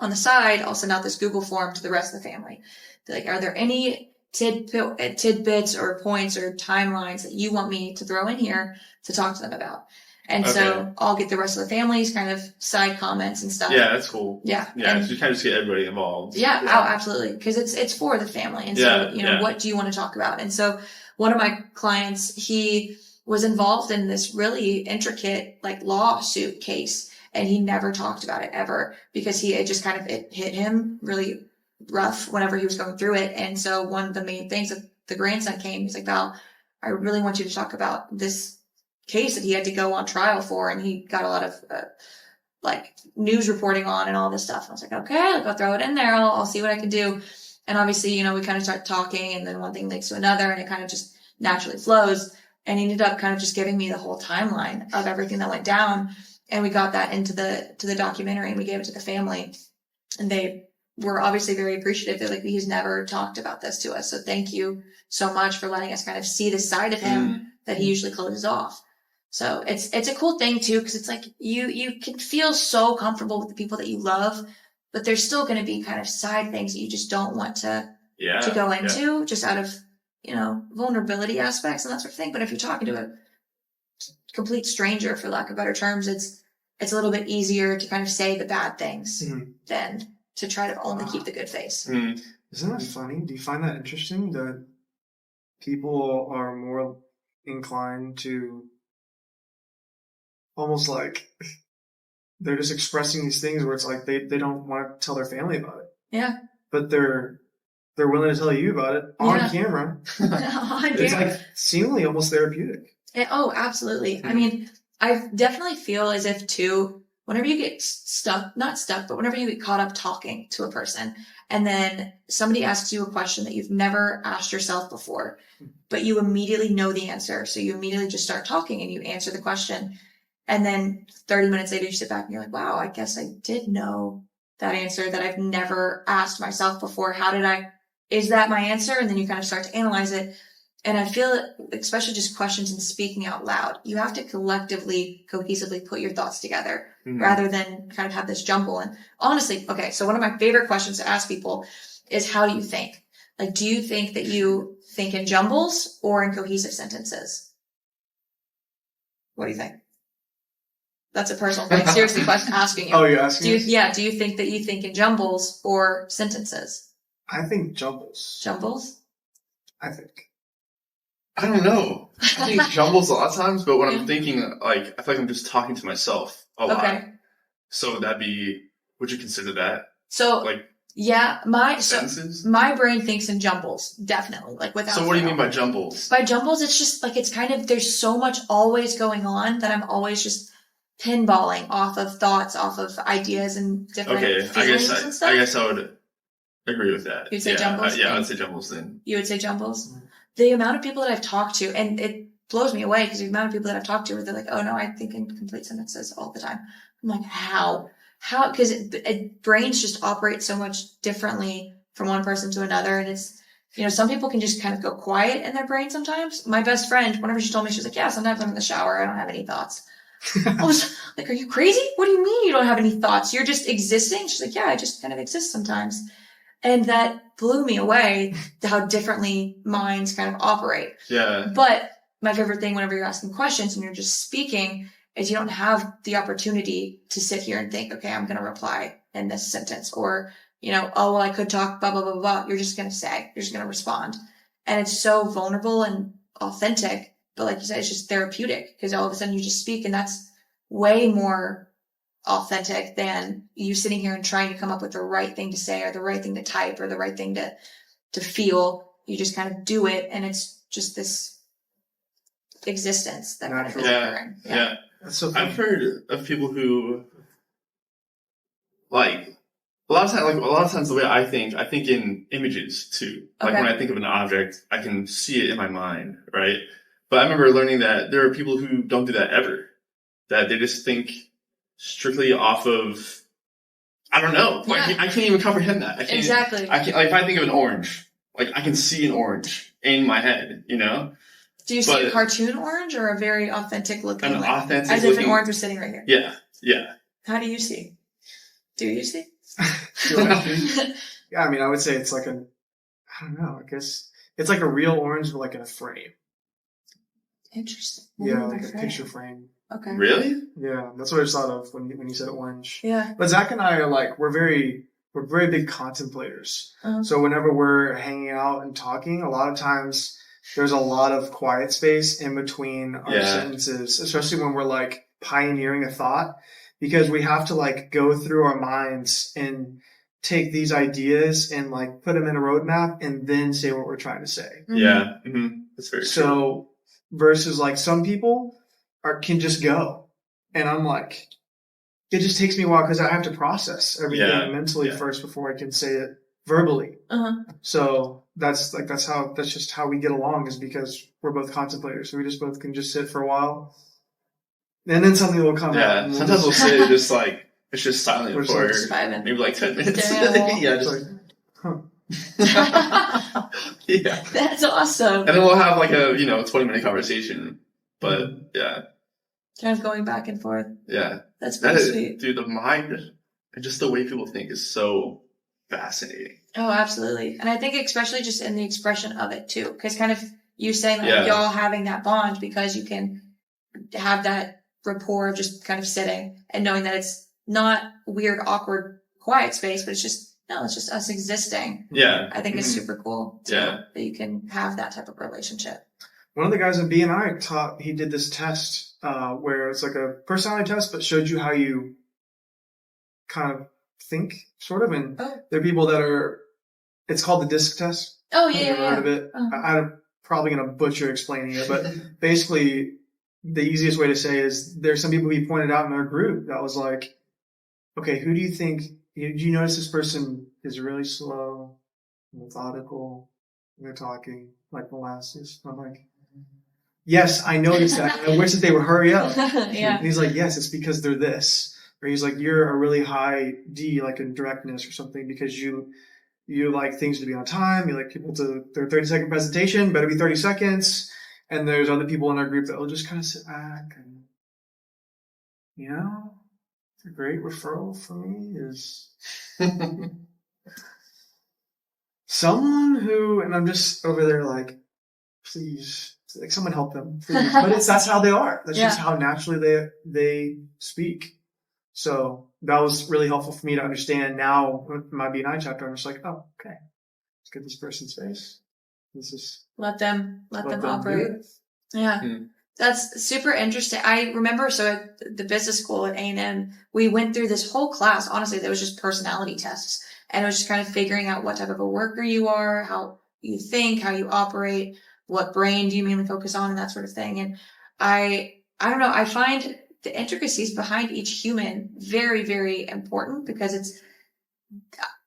On the side, I'll send out this Google form to the rest of the family. Be like, are there any tidbits or points or timelines that you want me to throw in here to talk to them about? And so I'll get the rest of the family's kind of side comments and stuff. Yeah, that's cool. Yeah. Yeah, and so you kind of just get everybody involved. Yeah, oh, absolutely. Because it's for the family. And so, what do you want to talk about? And so one of my clients, he was involved in this really intricate like lawsuit case. And he never talked about it ever because it hit him really rough whenever he was going through it. And so one of the main things that the grandson came, he's like, Val, I really want you to talk about this case that he had to go on trial for. And he got a lot of like news reporting on and all this stuff. And I was like, okay, I'll throw it in there. I'll see what I can do. And obviously, we kind of start talking and then one thing leads to another and it kind of just naturally flows. And he ended up kind of just giving me the whole timeline of everything that went down. And we got that into the documentary and we gave it to the family and they were obviously very appreciative. They're like, he's never talked about this to us. So thank you so much for letting us kind of see the side of him that he usually closes off. So it's a cool thing too, because it's like you can feel so comfortable with the people that you love, but there's still going to be kind of side things that you just don't want to go into just out of, vulnerability aspects and that sort of thing. But if you're talking to a complete stranger, for lack of better terms, it's a little bit easier to kind of say the bad things than to try to only keep the good face. Isn't that funny? Do you find that interesting that people are more inclined to almost like they're just expressing these things where it's like they don't want to tell their family about it. Yeah. But they're willing to tell you about it on camera. It's like seemingly almost therapeutic. Oh, absolutely. I mean, I definitely feel as if too, whenever you get not stuck, but whenever you get caught up talking to a person and then somebody asks you a question that you've never asked yourself before, but you immediately know the answer. So you immediately just start talking and you answer the question. And then 30 minutes later, you sit back and you're like, wow, I guess I did know that answer that I've never asked myself before. Is that my answer? And then you kind of start to analyze it. And I feel, especially just questions and speaking out loud, you have to collectively, cohesively put your thoughts together rather than kind of have this jumble. And honestly, okay, so one of my favorite questions to ask people is, how do you think? Like, do you think that you think in jumbles or in cohesive sentences? What do you think? That's a personal thing. Seriously, question asking you. Oh, you're asking us? Yeah, do you think that you think in jumbles or sentences? I think jumbles. Jumbles? I think. I don't know. I think jumbles a lot of times, but when I'm thinking, like, I feel like I'm just talking to myself a lot. Okay. So would you consider that? So, like, yeah, my brain thinks in jumbles, definitely, like without. So what do you mean by jumbles? By jumbles, it's just like, it's kind of, there's so much always going on that I'm always just pinballing off of thoughts, off of ideas and different feelings and stuff. I guess I would agree with that. You'd say jumbles? Yeah, I'd say jumbles then. You would say jumbles? The amount of people that I've talked to, and it blows me away because the amount of people that I've talked to where they're like, oh no, I think in complete sentences all the time. I'm like, how? Because brains just operate so much differently from one person to another. And it's, some people can just kind of go quiet in their brain sometimes. My best friend, whenever she told me, she was like, yeah, sometimes I'm in the shower, I don't have any thoughts. I was like, are you crazy? What do you mean you don't have any thoughts? You're just existing? She's like, yeah, I just kind of exist sometimes. And that blew me away, how differently minds kind of operate. Yeah. But my favorite thing whenever you're asking questions and you're just speaking is you don't have the opportunity to sit here and think, okay, I'm going to reply in this sentence, or, oh, well, I could talk, blah, blah, blah, blah. You're just going to say, you're just going to respond. And it's so vulnerable and authentic. But like you said, it's just therapeutic because all of a sudden you just speak, and that's way more authentic than you sitting here and trying to come up with the right thing to say or the right thing to type or the right thing to to feel. You just kind of do it, and it's just this existence that kind of is occurring. Yeah. That's so I've heard of people who, like, a lot of times the way I think in images too. Like when I think of an object, I can see it in my mind, right? But I remember learning that there are people who don't do that ever. That they just think strictly off of, I don't know. Like, I can't even comprehend that. Exactly. I can't, like, if I think of an orange, like, I can see an orange in my head, you know? Do you see a cartoon orange or a very authentic looking? An authentic as if an orange was sitting right here. Yeah, yeah. How do you see? Do you see? Yeah, I mean, I would say it's like I don't know, I guess it's like a real orange, but like in a frame. Interesting. Yeah, like a picture frame. Okay. Really? Yeah, that's what I just thought of when you said orange. Yeah. But Zach and I are like, we're very big contemplators. So whenever we're hanging out and talking, a lot of times there's a lot of quiet space in between our sentences, especially when we're like pioneering a thought, because we have to like go through our minds and take these ideas and like put them in a roadmap and then say what we're trying to say. Yeah. That's very true. Versus like some people can just go. And I'm like, it just takes me a while because I have to process everything mentally first before I can say it verbally. So that's just how we get along, is because we're both contemplators. So we just both can just sit for a while. And then something will come out. Yeah. Sometimes we'll sit just like, it's just silent for maybe like 10 minutes. Yeah, just like, yeah. That's awesome. And then we'll have like a 20-minute conversation. But yeah. Kind of going back and forth. Yeah. That's pretty sweet. Dude, the mind and just the way people think is so fascinating. Oh, absolutely. And I think especially just in the expression of it too. Because kind of you saying like y'all having that bond because you can have that rapport of just kind of sitting and knowing that it's not weird, awkward, quiet space, but it's just us existing. Yeah. I think it's super cool too, that you can have that type of relationship. One of the guys in B&I he did this test where it's like a personality test, but showed you how you kind of think, sort of. And there are people that it's called the DISC test. Oh, yeah. Have you heard of it? I'm probably going to butcher explaining it, but basically the easiest way to say is there's some people he pointed out in our group that was like, okay, who do you think, do you notice this person is really slow, methodical, they're talking like molasses? I'm like, yes, I noticed that. I wish that they would hurry up. And he's like, yes, it's because they're this. Or he's like, you're a really high D, like in directness or something, because you like things to be on time. You like people to their 30-second presentation, better be 30 seconds. And there's other people in our group that will just kind of sit back and, it's a great referral for me is someone who, and I'm just over there like, please, like someone help them, please. But that's how they are. That's just how naturally they speak. So that was really helpful for me to understand. Now with my B&I chapter, I'm just like, oh, okay, let's get this person's face. This is let them operate. Yeah. That's super interesting. I remember, so at the business school at A&M, we went through this whole class. Honestly, there was just personality tests, and it was just kind of figuring out what type of a worker you are, how you think, how you operate, what brain do you mainly focus on, and that sort of thing. And I don't know, I find the intricacies behind each human very, very important, because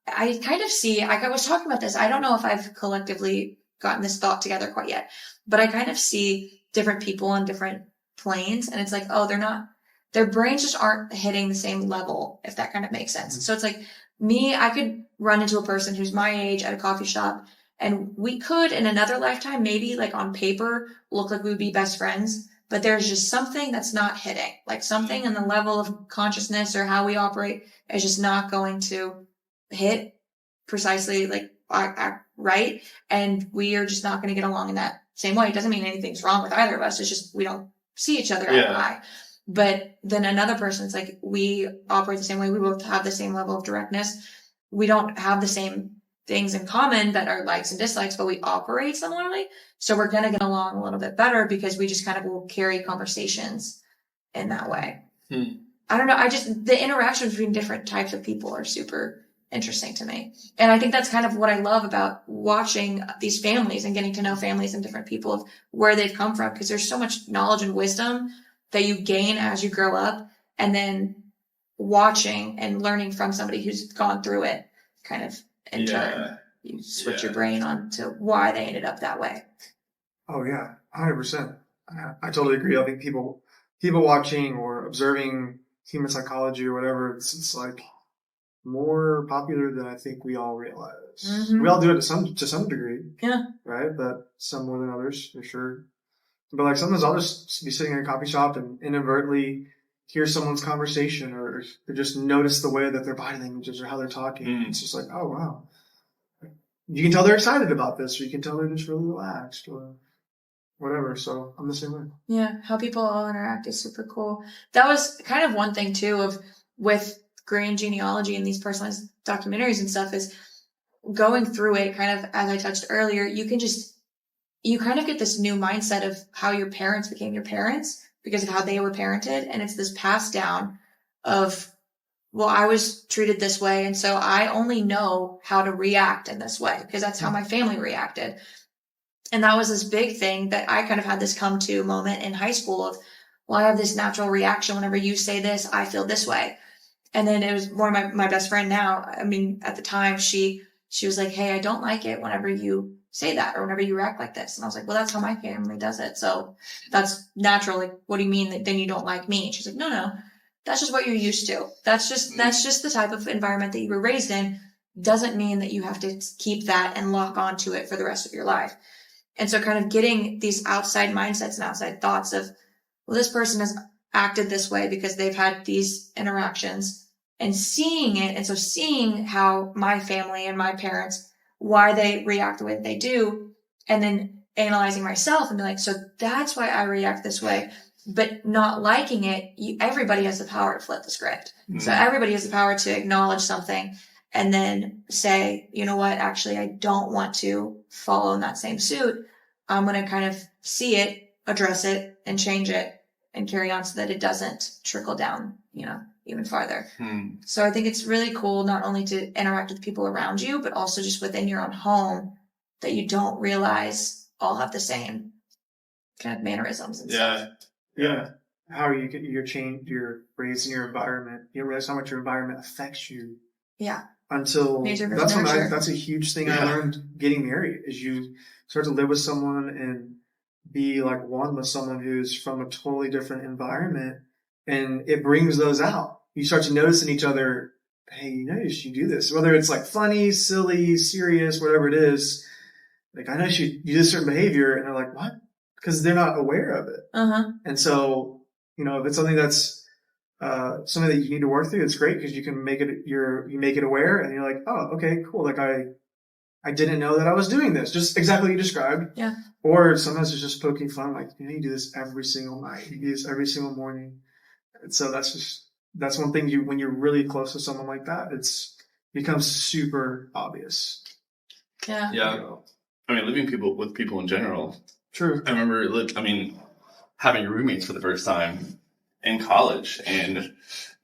I kind of see, I was talking about this, I don't know if I've collectively gotten this thought together quite yet, but I kind of see different people on different planes, and it's like, oh, their brains just aren't hitting the same level, if that kind of makes sense. So it's like me, I could run into a person who's my age at a coffee shop, and we could in another lifetime, maybe like on paper, look like we would be best friends, but there's just something that's not hitting, like something in the level of consciousness or how we operate is just not going to hit precisely like right. And we are just not going to get along in that same way. It doesn't mean anything's wrong with either of us. It's just we don't see each other eye to eye. But then another person's like, we operate the same way. We both have the same level of directness. We don't have the same things in common that are likes and dislikes, but we operate similarly. So we're going to get along a little bit better because we just kind of will carry conversations in that way. I don't know. The interactions between different types of people are super interesting to me. And I think that's kind of what I love about watching these families and getting to know families and different people of where they've come from, because there's so much knowledge and wisdom that you gain as you grow up, and then watching and learning from somebody who's gone through it kind of in turn. You switch your brain on to why they ended up that way. Oh yeah, 100%. I totally agree. I think people watching or observing human psychology or whatever, it's like more popular than I think we all realize. Mm-hmm. We all do it to some degree. Yeah. Right? But some more than others, for sure. But like sometimes I'll just be sitting in a coffee shop and inadvertently hear someone's conversation or just notice the way that their body language is or how they're talking. It's just like, oh wow. You can tell they're excited about this, or you can tell they're just really relaxed or whatever. So I'm the same way. Yeah. How people all interact is super cool. That was kind of one thing too with Green Genealogy and these personalized documentaries and stuff, is going through it kind of, as I touched earlier, you kind of get this new mindset of how your parents became your parents because of how they were parented. And it's this passed down of, well, I was treated this way, and so I only know how to react in this way because that's how my family reacted. And that was this big thing that I kind of had this come to moment in high school of, well, I have this natural reaction. Whenever you say this, I feel this way. And then it was one of my best friend now. I mean, at the time, she was like, hey, I don't like it whenever you say that or whenever you react like this. And I was like, well, that's how my family does it. So that's natural. Like, what do you mean that then you don't like me? And she's like, no, that's just what you're used to. That's just the type of environment that you were raised in. Doesn't mean that you have to keep that and lock onto it for the rest of your life. And so kind of getting these outside mindsets and outside thoughts of, well, this person has acted this way because they've had these interactions, and seeing it. And so seeing how my family and my parents, why they react the way they do, and then analyzing myself and be like, so that's why I react this way. But not liking it, everybody has the power to flip the script. Mm-hmm. So everybody has the power to acknowledge something and then say, you know what, actually, I don't want to follow in that same suit. I'm going to kind of see it, address it, and change it and carry on so that it doesn't trickle down, even farther. So I think it's really cool not only to interact with people around you, but also just within your own home that you don't realize all have the same kind of mannerisms and stuff. Yeah. How you're raised in your environment. You don't realize how much your environment affects you. Yeah. Until that's a huge thing I learned getting married, is you start to live with someone and be like one with someone who's from a totally different environment, and it brings those out. You start to notice in each other, hey, you do this, whether it's like funny, silly, serious, whatever it is. Like, I know you do this certain behavior, and they're like, what? Because they're not aware of it. And so, if it's something that's something that you need to work through, it's great because you can make it aware, and you're like, oh, okay, cool. Like I didn't know that I was doing this, just exactly what you described. Yeah. Or sometimes it's just poking fun, like, you do this every single night, you do this every single morning. And so that's one thing when you're really close to someone like that, it's becomes super obvious. Yeah. Yeah. I mean, living with people in general. True. I remember, having roommates for the first time in college and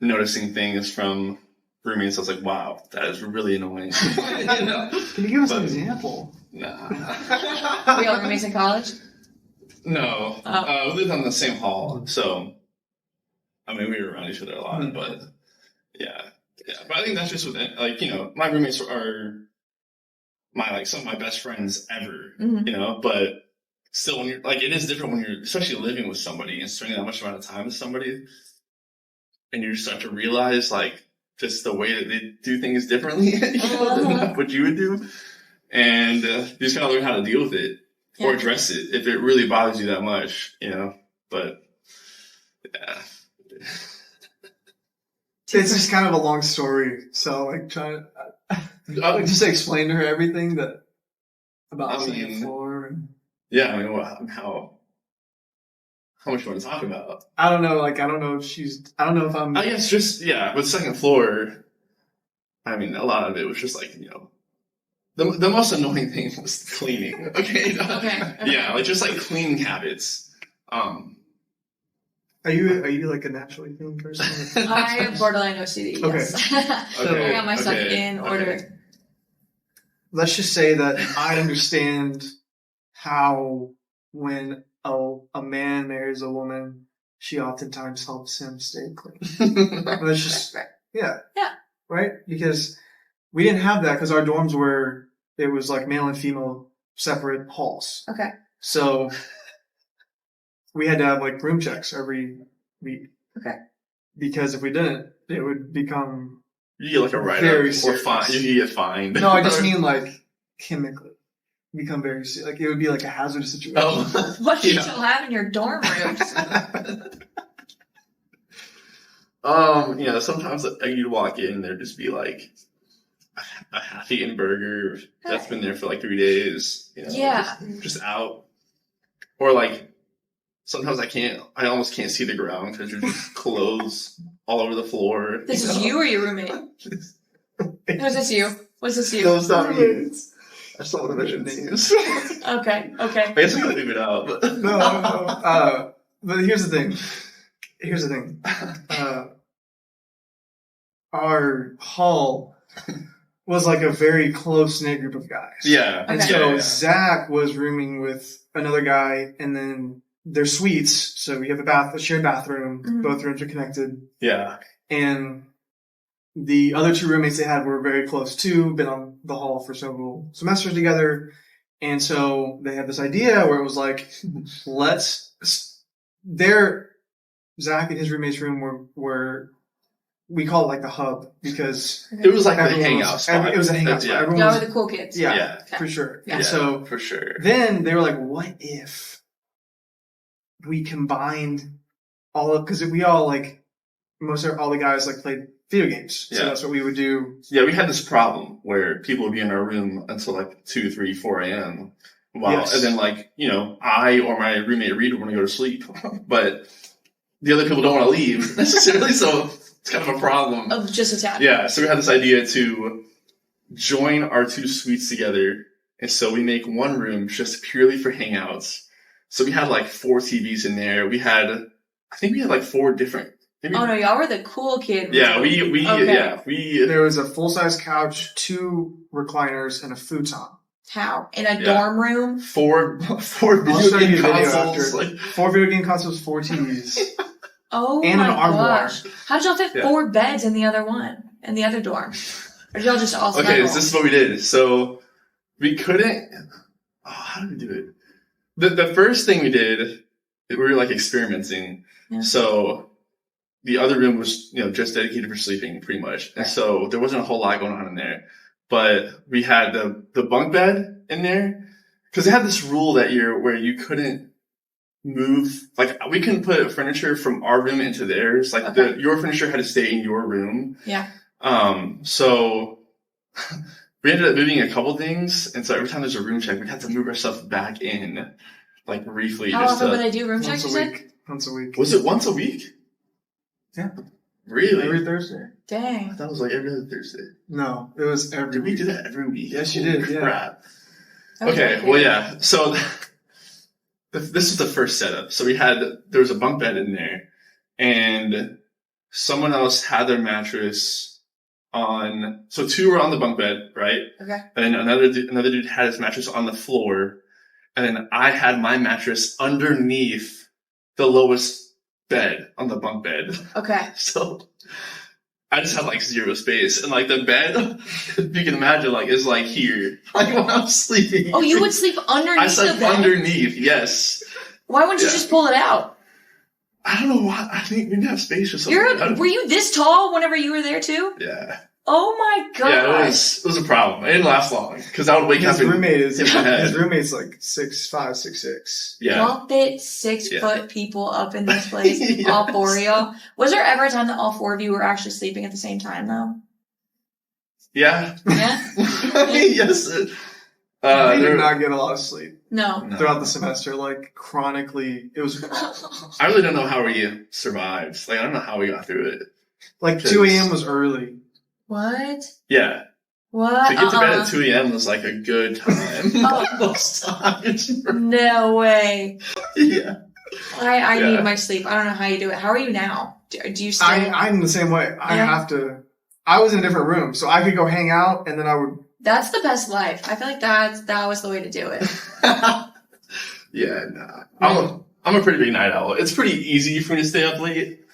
noticing things from roommates. I was like, wow, that is really annoying. Can you give us an example? Nah. Were you all roommates in college? No. Oh. We lived on the same hall. So, I mean, we were around each other a lot, but yeah. But I think that's just with it. Like, my roommates are some of my best friends ever, but still when you're it is different when you're especially living with somebody and spending that much amount of time with somebody, and you start to realize just the way that they do things differently than what you would do. And you just gotta learn how to deal with it or address it if it really bothers you that much, but yeah. It's just kind of a long story. So trying to just explain to her everything about the floor. Yeah, I mean, how much you want to talk about? I don't know. I don't know if I'm. I guess just with second floor. I mean, a lot of it was just the most annoying thing was cleaning. Okay. Okay. Yeah, just cleaning habits. Are you like a naturally feeling person? I have borderline OCD. Okay. Yes. Okay. I got my stuff Okay. in order. Let's just say that I understand how when a man marries a woman, she oftentimes helps him stay clean. Let's just, yeah. Yeah. Right? Because we didn't have that because our dorms it was like male and female separate halls. Okay. So we had to have like room checks every week. Okay. Because if we didn't, it would become You get like a write-up very or serious. fine. You get fined. No, I just mean like chemically become very serious. Like it would be like a hazardous situation. Oh. What did you have in your dorm rooms? Sometimes you'd walk in and there'd just be like a half-eaten burger that's been there for like 3 days. Yeah. Just out. Or like, sometimes I almost can't see the ground because there's just clothes all over the floor. This is you or your roommate? Was this you? Was this you? No, it's not me. I just don't want to mention names. Okay. I guess we can leave it out. But No. But here's the thing. Our hall was like a very close-knit group of guys. yeah. And Okay. so Zach was rooming with another guy, and then their suites. So we have a shared bathroom. Mhm. Both rooms are connected. Yeah. And the other two roommates they had were very close too, been on the hall for several semesters together. And so they had this idea where it was like, Zach and his roommate's room were we call it like the hub because It was like the everyone hangout spot. it was a hangout spot. Yeah. Everyone Y'all was, were the cool kids. yeah, Yeah. for sure. Yeah. And so for sure. then they were like, what if we combined because we all like, all the guys like played video games. So Yeah. that's what we would do. Yeah, we had this problem where people would be in our room until like 2, 3, 4 a.m. Wow. Yes. And then like, I or my roommate Reed would want to go to sleep. But the other people don't want to leave necessarily, so it's kind of a problem. Of just a tad. Yeah, so we had this idea to join our two suites together. And so we make one room just purely for hangouts. So we had like 4 TVs in there. I think we had like 4 different. Maybe, Oh no, y'all were the cool kids. Yeah, Okay. we There was a full-size couch, 2 recliners, and a futon. How? In a Yeah. dorm room? 4 I'll video show you game the video consoles. after. Like, 4 video game consoles, 4 TVs. Oh And my an armoire. gosh. How did y'all fit Yeah. 4 beds in the other one? In the other dorm? Or did y'all just all okay, snuggle? this is what we did. So we couldn't. Oh, how did we do it? The first thing we did, we were like experimenting. Yeah. So the other room was, just dedicated for sleeping, pretty much. And so there wasn't a whole lot going on in there. But we had the bunk bed in there because they had this rule where you couldn't move. Like we couldn't put furniture from our room into theirs. Like Okay. your furniture had to stay in your room. Yeah. So we ended up moving a couple things, and so every time there's a room check, we had to move our stuff back in, like briefly. How often would they do room checks, Once you a said? week. Once a week. Was it once a week? Yeah. Really? Every Thursday. I Dang. thought it was like every other Thursday. No, it was every Did we week. do that every week? Yes, you Holy did, yeah. Crap. That was Okay, really well, crazy. yeah. So this is the first setup. So there was a bunk bed in there, and someone else had their mattress on. So 2 were on the bunk bed, right? Okay. And then another dude had his mattress on the floor, and then I had my mattress underneath the lowest bed on the bunk bed. Okay. So I just had like 0 space, and like the bed, if you can imagine, like is like here, like when I'm sleeping. Oh, you would sleep underneath I slept the bed? underneath, yes. Why wouldn't you Yeah. just pull it out? I don't know why. I think we didn't have space or something. Were you this tall whenever you were there too? Yeah. Oh my gosh. Yeah, it was a problem. It didn't last long because I would wake up His and roommate is hit my head. his roommate's like 6'5", 6'6". Yeah. Y'all fit 6-foot people up in this place, Yes. all 4 of y'all. Was there ever a time that all 4 of you were actually sleeping at the same time though? Yeah. Yeah? Yes. We There- did not get a lot of sleep No. No. throughout the semester. Like chronically, it was I really don't know how we survived. Like I don't know how we got through it. like 2 a.m. was early. What? Yeah. What? To get to bed at 2 a.m. was like a good time. Oh. Most times. No way. Yeah. I need my sleep. I don't know how you do it. How are you now? Do you stay? I'm the same way. I have to. I was in a different room, so I could go hang out, and then I would. That's the best life. I feel like that was the way to do it. Yeah, nah. I'm a pretty big night owl. It's pretty easy for me to stay up late,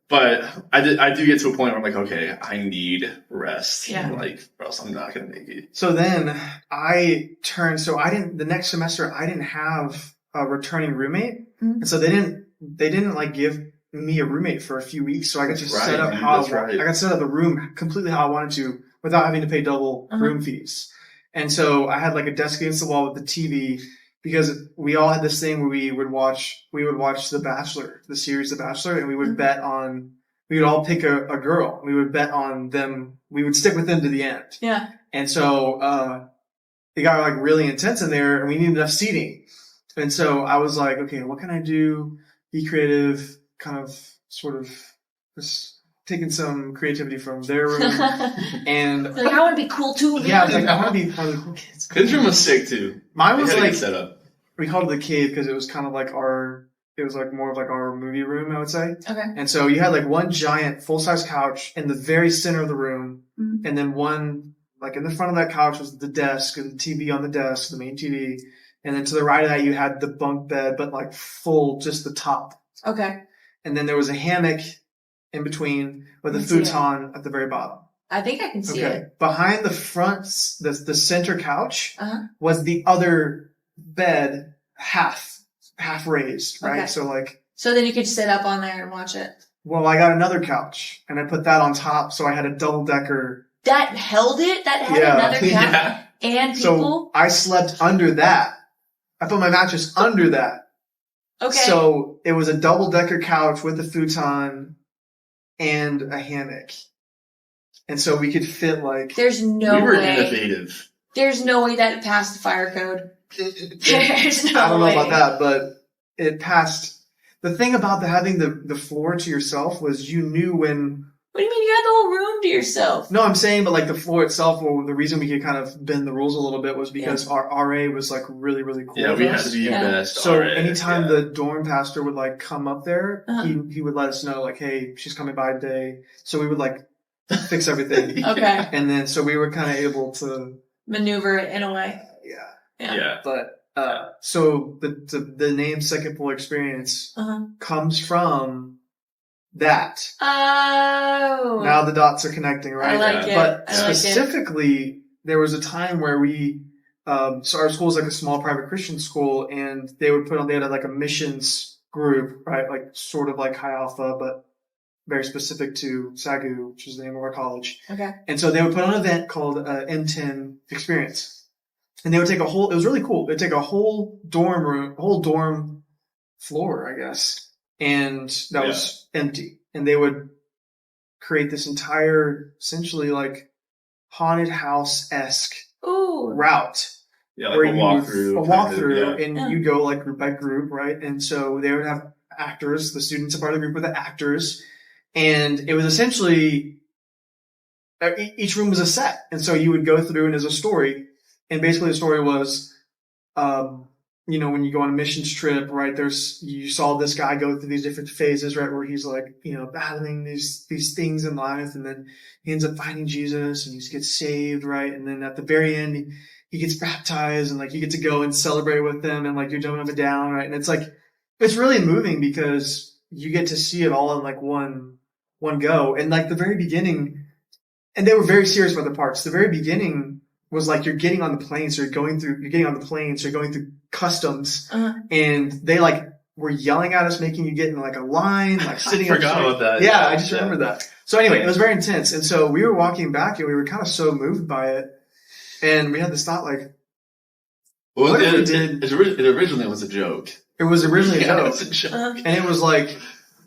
but I do get to a point where I'm like, okay, I need rest. Yeah. Like, or else I'm not gonna make it. So then I turned. So I didn't. The next semester, I didn't have a returning roommate, and so they didn't like give me a roommate for a few weeks. So I got to set up I got to set up the room completely how I wanted to without having to pay double room fees. And so I had like a desk against the wall with the TV. Because we all had this thing where we would watch The Bachelor, the series The Bachelor, and we would we would all pick a girl. We would bet on them. We would stick with them to the end. Yeah. And so, it got like really intense in there and we needed enough seating. And so I was like, okay, what can I do? Be creative, kind of sort of just taking some creativity from their room. And like, I want to be cool too. Man. Yeah, I was like, I want to be one of the cool kids. His room was sick too. Mine was like set up. We called it the cave because it was kind of like it was like more of like our movie room, I would say. Okay. And so you had like one giant full-size couch in the very center of the room. And then one, like in the front of that couch was the desk and the TV on the desk, the main TV. And then to the right of that, you had the bunk bed, but like full, just the top. Okay. And then there was a hammock in between with a futon at the very bottom. I think I can see it. Behind the front, the center couch was the other bed half raised, right? Okay. So then you could sit up on there and watch it. Well, I got another couch and I put that on top, so I had a double decker. That held it? That had another couch and people? So I slept under that. I put my mattress under that. Okay. So it was a double decker couch with a futon and a hammock. And so we could fit like... There's no way. We were innovative. There's no way that passed the fire code. There's no way. I don't know about that, but it passed. The thing about having the floor to yourself was you knew when... What do you mean you had the whole room to yourself? No, I'm saying, but like the floor itself, well, the reason we could kind of bend the rules a little bit was because our RA was like really, really cool. Yeah, we had to be best. So RA, anytime the dorm pastor would like come up there, he would let us know like, hey, she's coming by today. So we would like fix everything. Okay. And then so we were kind of able to maneuver it in a way. Yeah. But so the name Second Floor Experience comes from that. Oh. Now the dots are connecting, right? I like it. But specifically, there was a time where we, so our school is like a small private Christian school, and they had like a missions group, right? Like sort of like High Alpha, but very specific to SAGU, which is the name of our college. Okay. And so they would put on an event called M10 Experience. And they would take it was really cool. They'd take a whole dorm floor, I guess, and that was empty. And they would create this entire, essentially like haunted house-esque route. Yeah, like a walkthrough. And you go like group by group, right? And so they would have actors, the students are part of the group with the actors. And it was essentially, each room was a set. And so you would go through and there's a story. And basically the story was, when you go on a missions trip, right, you saw this guy go through these different phases, right, where he's like, battling these things in life, and then he ends up finding Jesus and he gets saved, right? And then at the very end, he gets baptized and like you get to go and celebrate with them and like you're jumping up and down, right? And it's like, it's really moving because you get to see it all in like one go. And like the very beginning, and they were very serious about the parts. The very beginning was like you're getting on the plane, so you're going through customs, and they like were yelling at us, making you get in like a line, like sitting. I forgot about that. Yeah, I just remember that. So anyway, it was very intense, and so we were walking back, and we were kind of so moved by it, and we had this thought like, well, it originally was a joke. It was originally It was a joke, and it was like,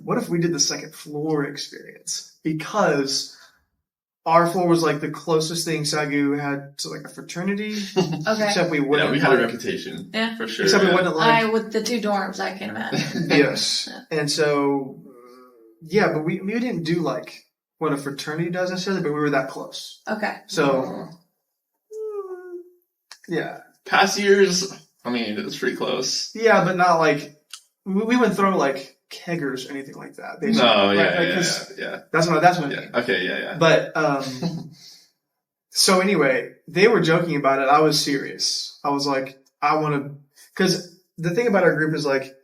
what if we did the second floor experience? Because our floor was like the closest thing SAGU had to like a fraternity. Okay. Except we wouldn't. Yeah, we had a reputation. Yeah. For sure. Except we wouldn't like. with the 2 dorms, I can imagine. Yes. And so, but we didn't do like what a fraternity does necessarily, but we were that close. Okay. So, yeah. Past years, I mean, it was pretty close. Yeah, but not like we wouldn't throw like keggers or anything like that. Basically. No, yeah. That's what I mean. Okay, yeah. But, so anyway, they were joking about it. I was serious. I was like, I want to, because the thing about our group is like,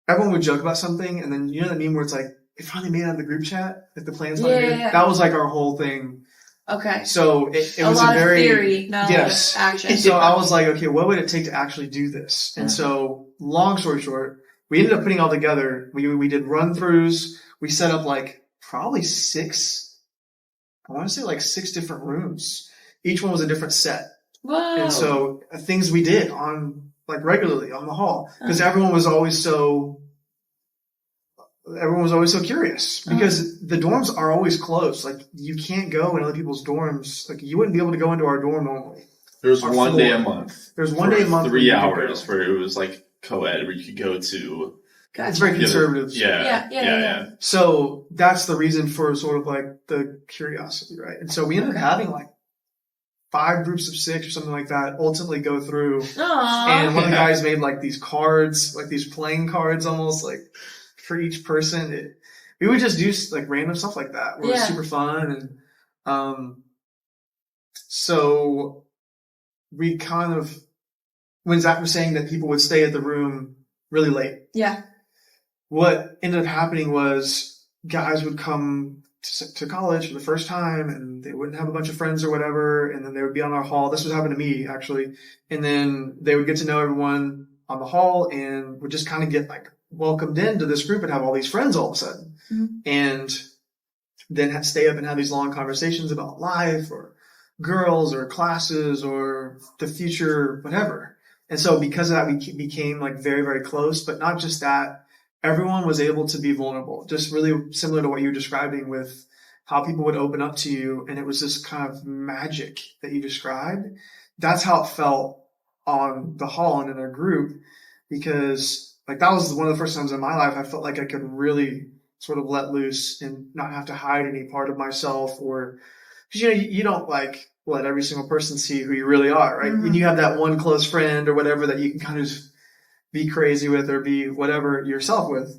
everyone would joke about something, and then you know that meme where it's like, it finally made it out of the group chat, like the plan's finally made. That was like our whole thing. Okay. So it was a lot a very, of theory, not a lot of action. So I was like, okay, what would it take to actually do this? And so, long story short, we ended up putting it all together. We did run-throughs. We set up like probably 6 different rooms. Each one was a different set. Whoa. And so things we did on like regularly on the hall, because everyone was always so curious, because the dorms are always closed. Like you can't go in other people's dorms. Like you wouldn't be able to go into our dorm normally. There's one day a month. There's one day a month. 3 hours where it was like co-ed where you could go to. Gotcha. It's very conservative. Yeah. So that's the reason for sort of like the curiosity, right? And so we ended up having like 5 groups of 6 or something like that ultimately go through. Aww. And one of the guys made like these cards, like these playing cards almost, like for each person. We would just do like random stuff like that. It was super fun. And so we kind of, when Zach was saying that people would stay at the room really late. Yeah. What ended up happening was guys would come to college for the first time, and they wouldn't have a bunch of friends or whatever, and then they would be on our hall. This was happening to me, actually. And then they would get to know everyone on the hall and would just kind of get like welcomed into this group and have all these friends all of a sudden. Mm-hmm. And then stay up and have these long conversations about life or girls or classes or the future, whatever. And so because of that, we became like very, very close. But not just that, everyone was able to be vulnerable, just really similar to what you were describing with how people would open up to you. And it was this kind of magic that you described. That's how it felt on the hall and in our group, because like that was one of the first times in my life I felt like I could really sort of let loose and not have to hide any part of myself, or, because you know, you don't like let every single person see who you really are, right? Mm-hmm. And you have that one close friend or whatever that you can kind of be crazy with or be whatever yourself with.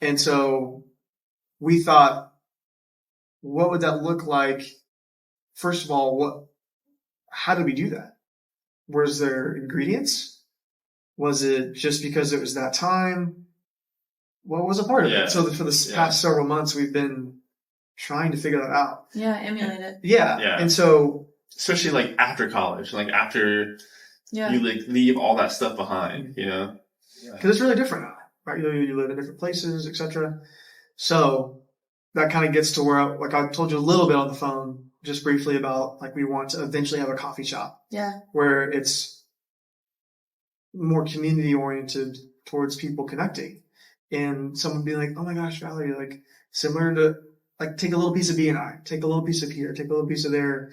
And so we thought, what would that look like? First of all, how did we do that? Was there ingredients? Was it just because it was that time? What was a part of it? So for the past several months, we've been trying to figure that out. Yeah, emulate it. Yeah. And so, especially like after college, like after you like leave all that stuff behind, you know? Because it's really different now, right? You live in different places, etc. So that kind of gets to where, like I told you a little bit on the phone, just briefly about like we want to eventually have a coffee shop. Yeah. Where it's more community oriented towards people connecting. And someone being like, oh my gosh, Valerie, like similar to like take a little piece of B&I, take a little piece of here, take a little piece of there,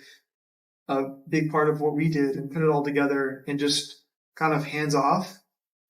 a big part of what we did, and put it all together and just kind of hands off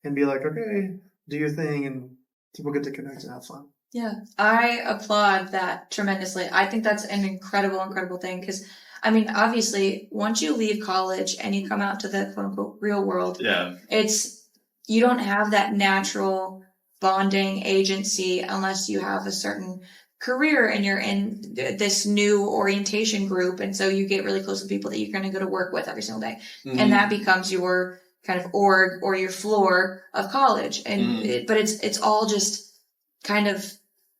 and be like, okay, do your thing, and people get to connect and have fun. Yeah, I applaud that tremendously. I think that's an incredible, incredible thing, because I mean, obviously, once you leave college and you come out to the quote unquote real world, you don't have that natural bonding agency unless you have a certain career and you're in this new orientation group. And so you get really close with people that you're going to go to work with every single day. Mm-hmm. And that becomes your kind of org or your floor of college. And but it's all just kind of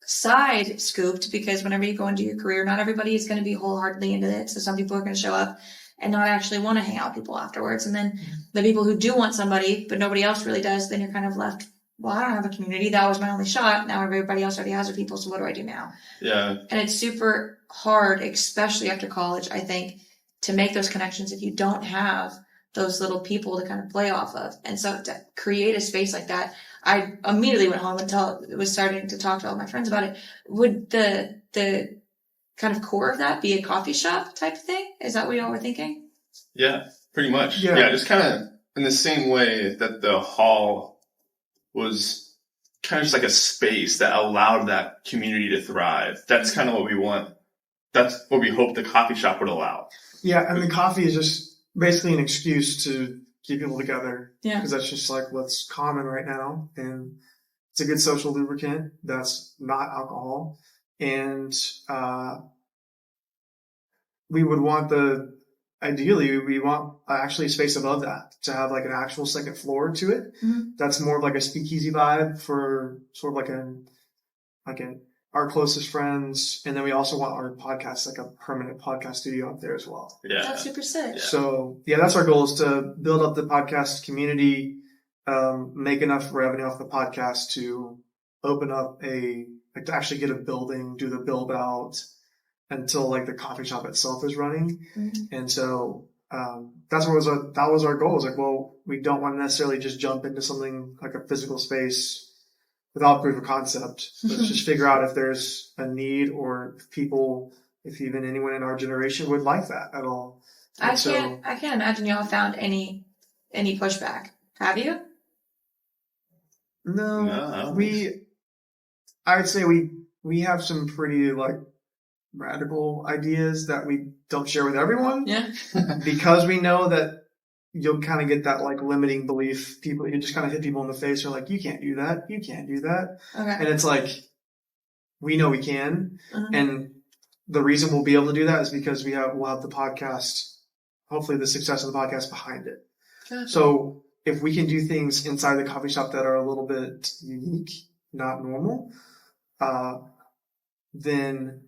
side scooped, because whenever you go into your career, not everybody is going to be wholeheartedly into it. So some people are going to show up and not actually want to hang out with people afterwards. And then the people who do want somebody, but nobody else really does, then you're kind of left, well, I don't have a community. That was my only shot. Now everybody else already has their people. So what do I do now? Yeah. And it's super hard, especially after college, I think, to make those connections if you don't have those little people to kind of play off of. And so to create a space like that, I immediately went home and was starting to talk to all my friends about it. Would the kind of core of that be a coffee shop type of thing? Is that what y'all were thinking? Yeah, pretty much. Yeah, just kind of in the same way that the hall was kind of just like a space that allowed that community to thrive. That's kind of what we want. That's what we hope the coffee shop would allow. Yeah, and the coffee is just basically an excuse to keep people together. Yeah. Because that's just like what's common right now. And It's a good social lubricant that's not alcohol. And, we would want ideally, we want actually a space above that to have like an actual second floor to it. Mm-hmm. That's more of like a speakeasy vibe for sort of like our closest friends. And then we also want our podcast, like a permanent podcast studio up there as well. Yeah. That's super sick. Yeah. So yeah, that's our goal, is to build up the podcast community, make enough revenue off the podcast to open up to actually get a building, do the build out until like the coffee shop itself is running. Mm-hmm. And so, that was our goal. It was like, well, we don't want to necessarily just jump into something like a physical space without proof of concept. Let's just figure out if there's a need, or if people, if even anyone in our generation would like that at all. I can't imagine y'all found any pushback. Have you? No, I would say we have some pretty like radical ideas that we don't share with everyone. Yeah. Because we know that you'll kind of get that like limiting belief. People, you just kind of hit people in the face. They're like, you can't do that. You can't do that. Okay. And it's like, we know we can. Mm-hmm. And the reason we'll be able to do that is because we'll have the podcast, hopefully the success of the podcast behind it. Gotcha. So if we can do things inside the coffee shop that are a little bit unique, not normal, then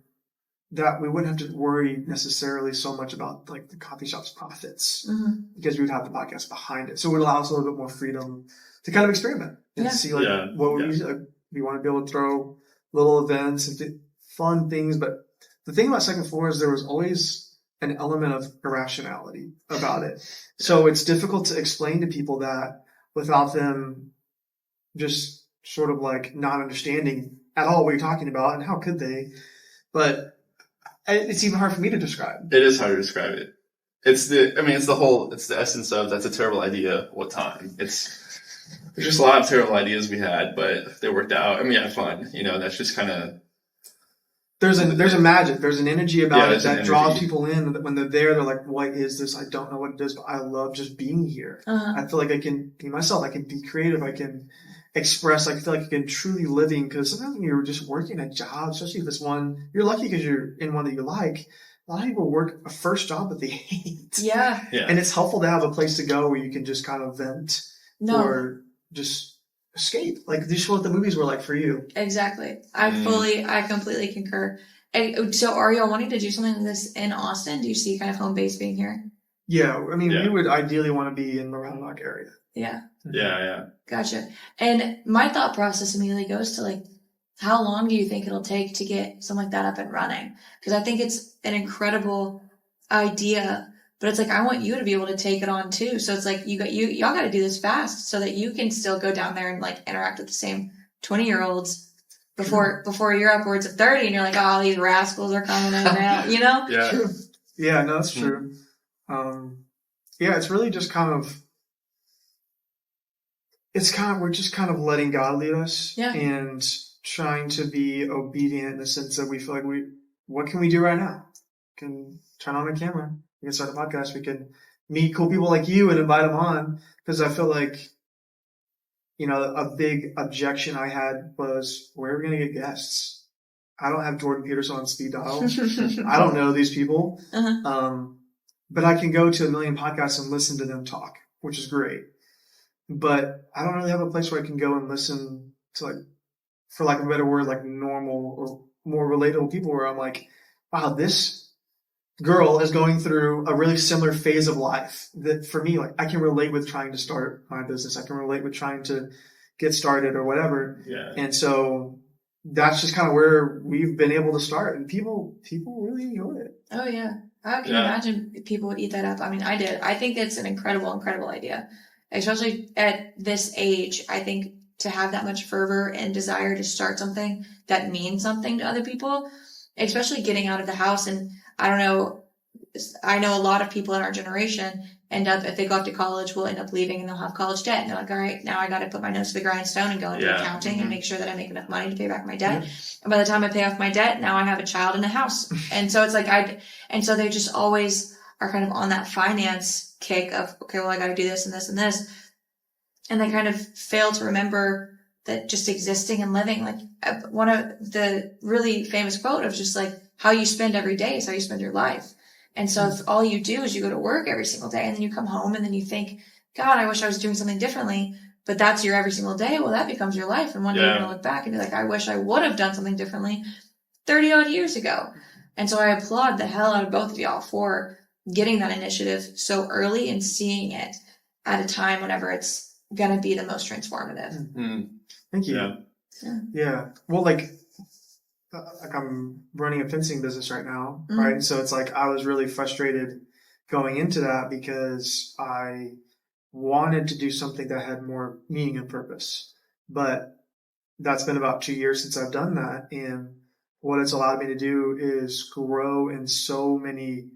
that we wouldn't have to worry necessarily so much about like the coffee shop's profits, Mm-hmm. because we would have the podcast behind it. So it would allow us a little bit more freedom to kind of experiment and see like what we want to be able to throw little events and fun things. But the thing about second floor is there was always an element of irrationality about it. So it's difficult to explain to people that without them just sort of like not understanding at all what you're talking about, and how could they? But it's even hard for me to describe. It is hard to describe it. It's the essence of that's a terrible idea. What time? There's just a lot of terrible ideas we had, but they worked out. I mean, we had fun. That's just kind of. There's a magic. There's an energy about it that draws energy. people in. When they're there, they're like, what is this? I don't know what it is, but I love just being here. Uh-huh. I feel like I can be myself. I can be creative. I can express. I feel like I can truly living, because sometimes when you're just working a job, especially if it's one, you're lucky because you're in one that you like. A lot of people work a first job that they hate. Yeah. And it's helpful to have a place to go where you can just kind of vent or just escape. Like this is what the movies were like for you. Exactly. I completely concur. And so are y'all wanting to do something like this in Austin? Do you see kind of home base being here? Yeah. I mean, we would ideally want to be in the Round Rock area. Yeah. Yeah. Gotcha. And my thought process immediately goes to like, how long do you think it'll take to get something like that up and running? Because I think it's an incredible idea, but it's like, I want you to be able to take it on too. So it's like, y'all got to do this fast so that you can still go down there and like interact with the same 20-year-olds before you're upwards of 30 and you're like, oh, these rascals are coming in now, Yeah. True. Yeah, no, that's true. It's really just we're just kind of letting God lead us and trying to be obedient in the sense that we feel like what can we do right now? We can turn on a camera. We can start a podcast. We can meet cool people like you and invite them on. Because I feel like, a big objection I had was, where are we going to get guests? I don't have Jordan Peterson on speed dial. I don't know these people. Uh-huh. But I can go to a million podcasts and listen to them talk, which is great. But I don't really have a place where I can go and listen to, like, for lack of a better word, like normal or more relatable people, where I'm like, wow, this girl is going through a really similar phase of life that for me, like, I can relate with trying to start my business. I can relate with trying to get started or whatever. Yeah. And so that's just kind of where we've been able to start, and people really enjoy it. Oh yeah. I can imagine people would eat that up. I mean, I did. I think it's an incredible idea, especially at this age. I think to have that much fervor and desire to start something that means something to other people, especially getting out of the house. And I don't know, I know a lot of people in our generation end up, if they go off to college, will end up leaving and they'll have college debt. And they're like, all right, now I got to put my nose to the grindstone and go into accounting and make sure that I make enough money to pay back my debt. And by the time I pay off my debt, now I have a child and a house. And so it's like, and so they just always are kind of on that finance kick of, okay, well, I got to do this and this and this. And they kind of fail to remember that just existing and living, like one of the really famous quote of just like, how you spend every day is how you spend your life. And so if all you do is you go to work every single day and then you come home and then you think, God, I wish I was doing something differently, but that's your every single day. Well, that becomes your life. And one day you're going to look back and be like, I wish I would have done something differently 30 odd years ago. And so I applaud the hell out of both of y'all for getting that initiative so early and seeing it at a time whenever it's going to be the most transformative. Mm-hmm. Thank you. Yeah. Well, like I'm running a fencing business right now, right? So it's like I was really frustrated going into that because I wanted to do something that had more meaning and purpose. But that's been about 2 years since I've done that. And what it's allowed me to do is grow in so many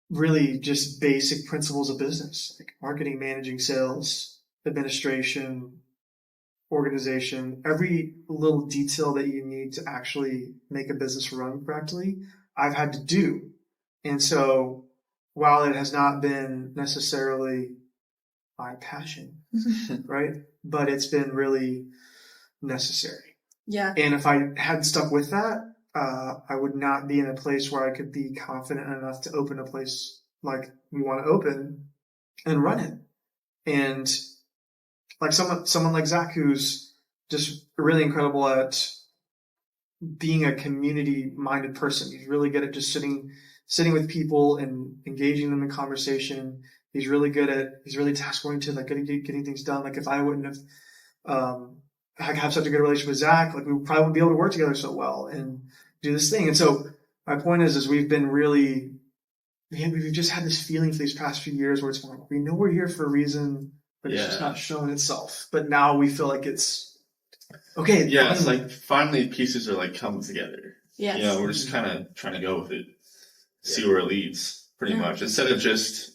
really just basic principles of business, like marketing, managing, sales, administration, organization, every little detail that you need to actually make a business run correctly, I've had to do. And so while it has not been necessarily my passion, right? But it's been really necessary. Yeah. And if I hadn't stuck with that, I would not be in a place where I could be confident enough to open a place like we want to open and run it. And like someone like Zach, who's just really incredible at being a community-minded person. He's really good at just sitting with people and engaging them in conversation. He's really task-oriented, like getting things done. Like if I wouldn't have have such a good relationship with Zach, like we probably wouldn't be able to work together so well and do this thing. And so my point is we've just had this feeling for these past few years where it's like, we know we're here for a reason, but it's just not showing itself. But now we feel like it's okay. Yeah, it's like finally pieces are like coming together. Yes. You know, we're just kind of trying to go with it, see where it leads, pretty much. Instead of just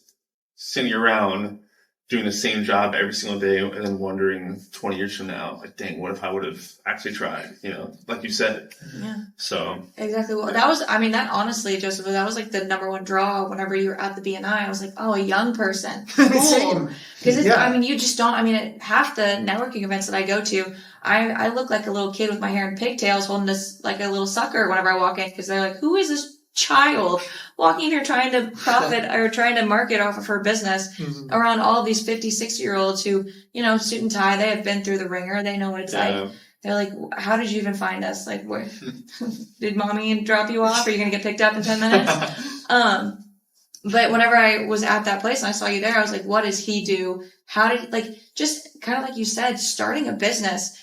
sitting around doing the same job every single day and then wondering 20 years from now, like, dang, what if I would have actually tried? You know, like you said. Yeah. So. Exactly. Well, that honestly, Joseph, that was like the number one draw whenever you were at the BNI. I was like, oh, a young person. Cool. Because you just don't, at half the networking events that I go to, I look like a little kid with my hair in pigtails holding this like a little sucker whenever I walk in because they're like, who is this child walking in here trying to profit or trying to market off of her business around all these 50, 60-year-olds who, suit and tie, they have been through the ringer. They know what it's like. They're like, how did you even find us? Like, where did mommy drop you off? Are you going to get picked up in 10 minutes? But whenever I was at that place and I saw you there, I was like, what does he do? How did, just kind of like you said, starting a business,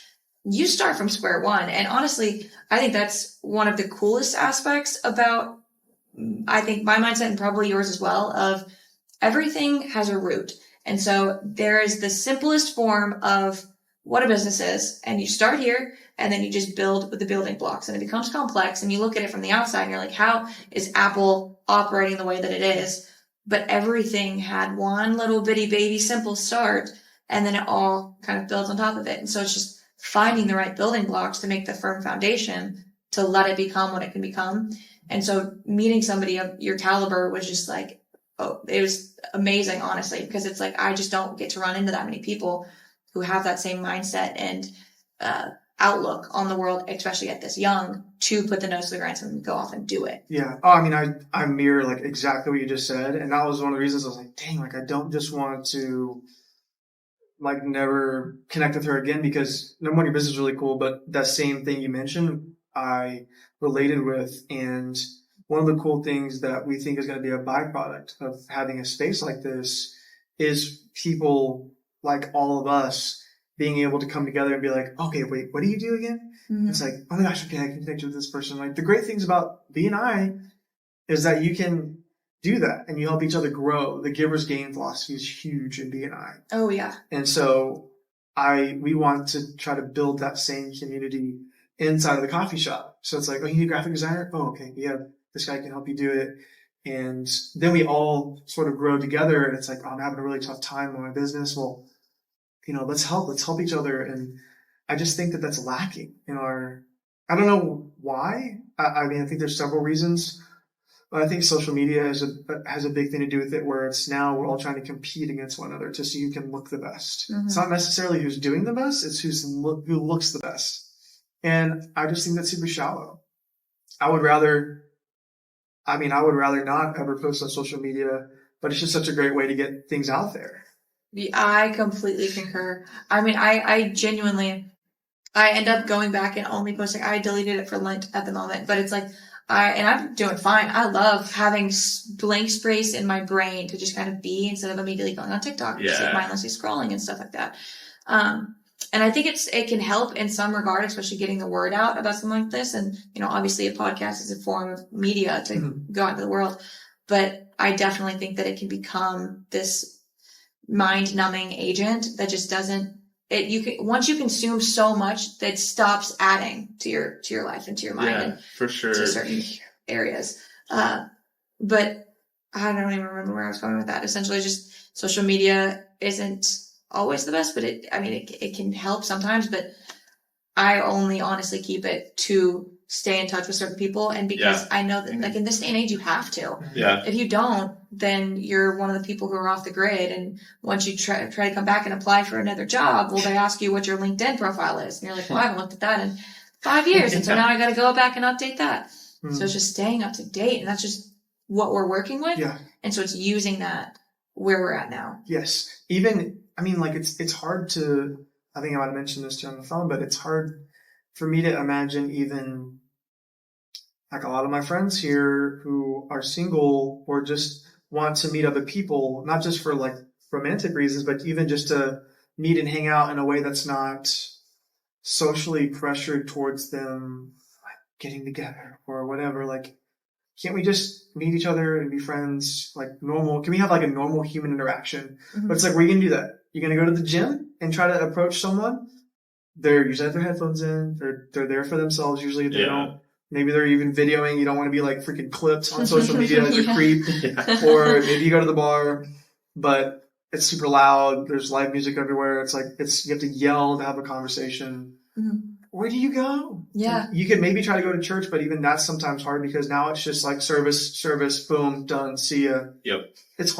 you start from square one. And honestly, I think that's one of the coolest aspects about, I think my mindset and probably yours as well, of everything has a root. And so there is the simplest form of what a business is. And you start here and then you just build with the building blocks and it becomes complex and you look at it from the outside and you're like, how is Apple operating the way that it is? But everything had one little bitty baby simple start and then it all kind of builds on top of it. And so it's just finding the right building blocks to make the firm foundation to let it become what it can become. And so meeting somebody of your caliber was just like, it was amazing, honestly, because it's like, I just don't get to run into that many people who have that same mindset and outlook on the world, especially at this young, to put the nose to the grindstone and go off and do it. Yeah. Oh, I mirror like exactly what you just said. And that was one of the reasons I was like, dang, I don't just want to never connect with her again because number one, your business is really cool, but that same thing you mentioned, I related with. And one of the cool things that we think is going to be a byproduct of having a space like this is people like all of us being able to come together and be like, okay, wait, what do you do again? Mm-hmm. It's like, oh my gosh, okay, I can connect with this person. Like the great things about BNI is that you can do that and you help each other grow. The giver's gain philosophy is huge in BNI. Oh yeah. And so we want to try to build that same community inside of the coffee shop. So it's like, oh, you need a graphic designer? Oh, okay. Yeah, this guy can help you do it. And then we all sort of grow together and it's like, oh, I'm having a really tough time with my business. Well, let's help each other. And I just think that that's lacking in I don't know why. I think there's several reasons. I think social media has a big thing to do with it, where it's now we're all trying to compete against one another to see who can look the best. Mm-hmm. It's not necessarily who's doing the best; it's who looks the best. And I just think that's super shallow. I would rather not ever post on social media, but it's just such a great way to get things out there. I completely concur. I mean, I genuinely, I end up going back and only posting. I deleted it for Lent at the moment, but it's like, I'm doing fine. I love having blank space in my brain to just kind of be, instead of immediately going on TikTok, just like mindlessly scrolling and stuff like that. And I think it can help in some regard, especially getting the word out about something like this. And, obviously a podcast is a form of media to go out into the world, but I definitely think that it can become this mind-numbing agent that just doesn't. Once you consume so much, that stops adding to your life and to your mind, and for sure, to certain areas. But I don't even remember where I was going with that. Essentially, just social media isn't always the best, but it can help sometimes. But I only honestly keep it to stay in touch with certain people, and because I know that, like, in this day and age, you have to. Yeah. If you don't, then you're one of the people who are off the grid. And once you try to come back and apply for another job, well, they ask you what your LinkedIn profile is, and you're like, well, I haven't looked at that in 5 years, and so now I got to go back and update that. So it's just staying up to date, and that's just what we're working with. Yeah. And so it's using that where we're at now. Yes. Even, it's hard to, I think I might have mentioned this to you on the phone, but it's hard for me to imagine, even like a lot of my friends here who are single or just want to meet other people, not just for like romantic reasons, but even just to meet and hang out in a way that's not socially pressured towards them, like getting together or whatever. Like, can't we just meet each other and be friends like normal? Can we have like a normal human interaction? But it's like, where are you going to do that? You're going to go to the gym and try to approach someone? They're usually have their headphones in. They're there for themselves. Usually they don't. Maybe they're even videoing. You don't want to be like freaking clipped on social media as a creep. Or maybe you go to the bar, but it's super loud. There's live music everywhere. It's like, you have to yell to have a conversation. Where do you go? Yeah. You could maybe try to go to church, but even that's sometimes hard, because now it's just like service, boom, done, see ya. Yep. It's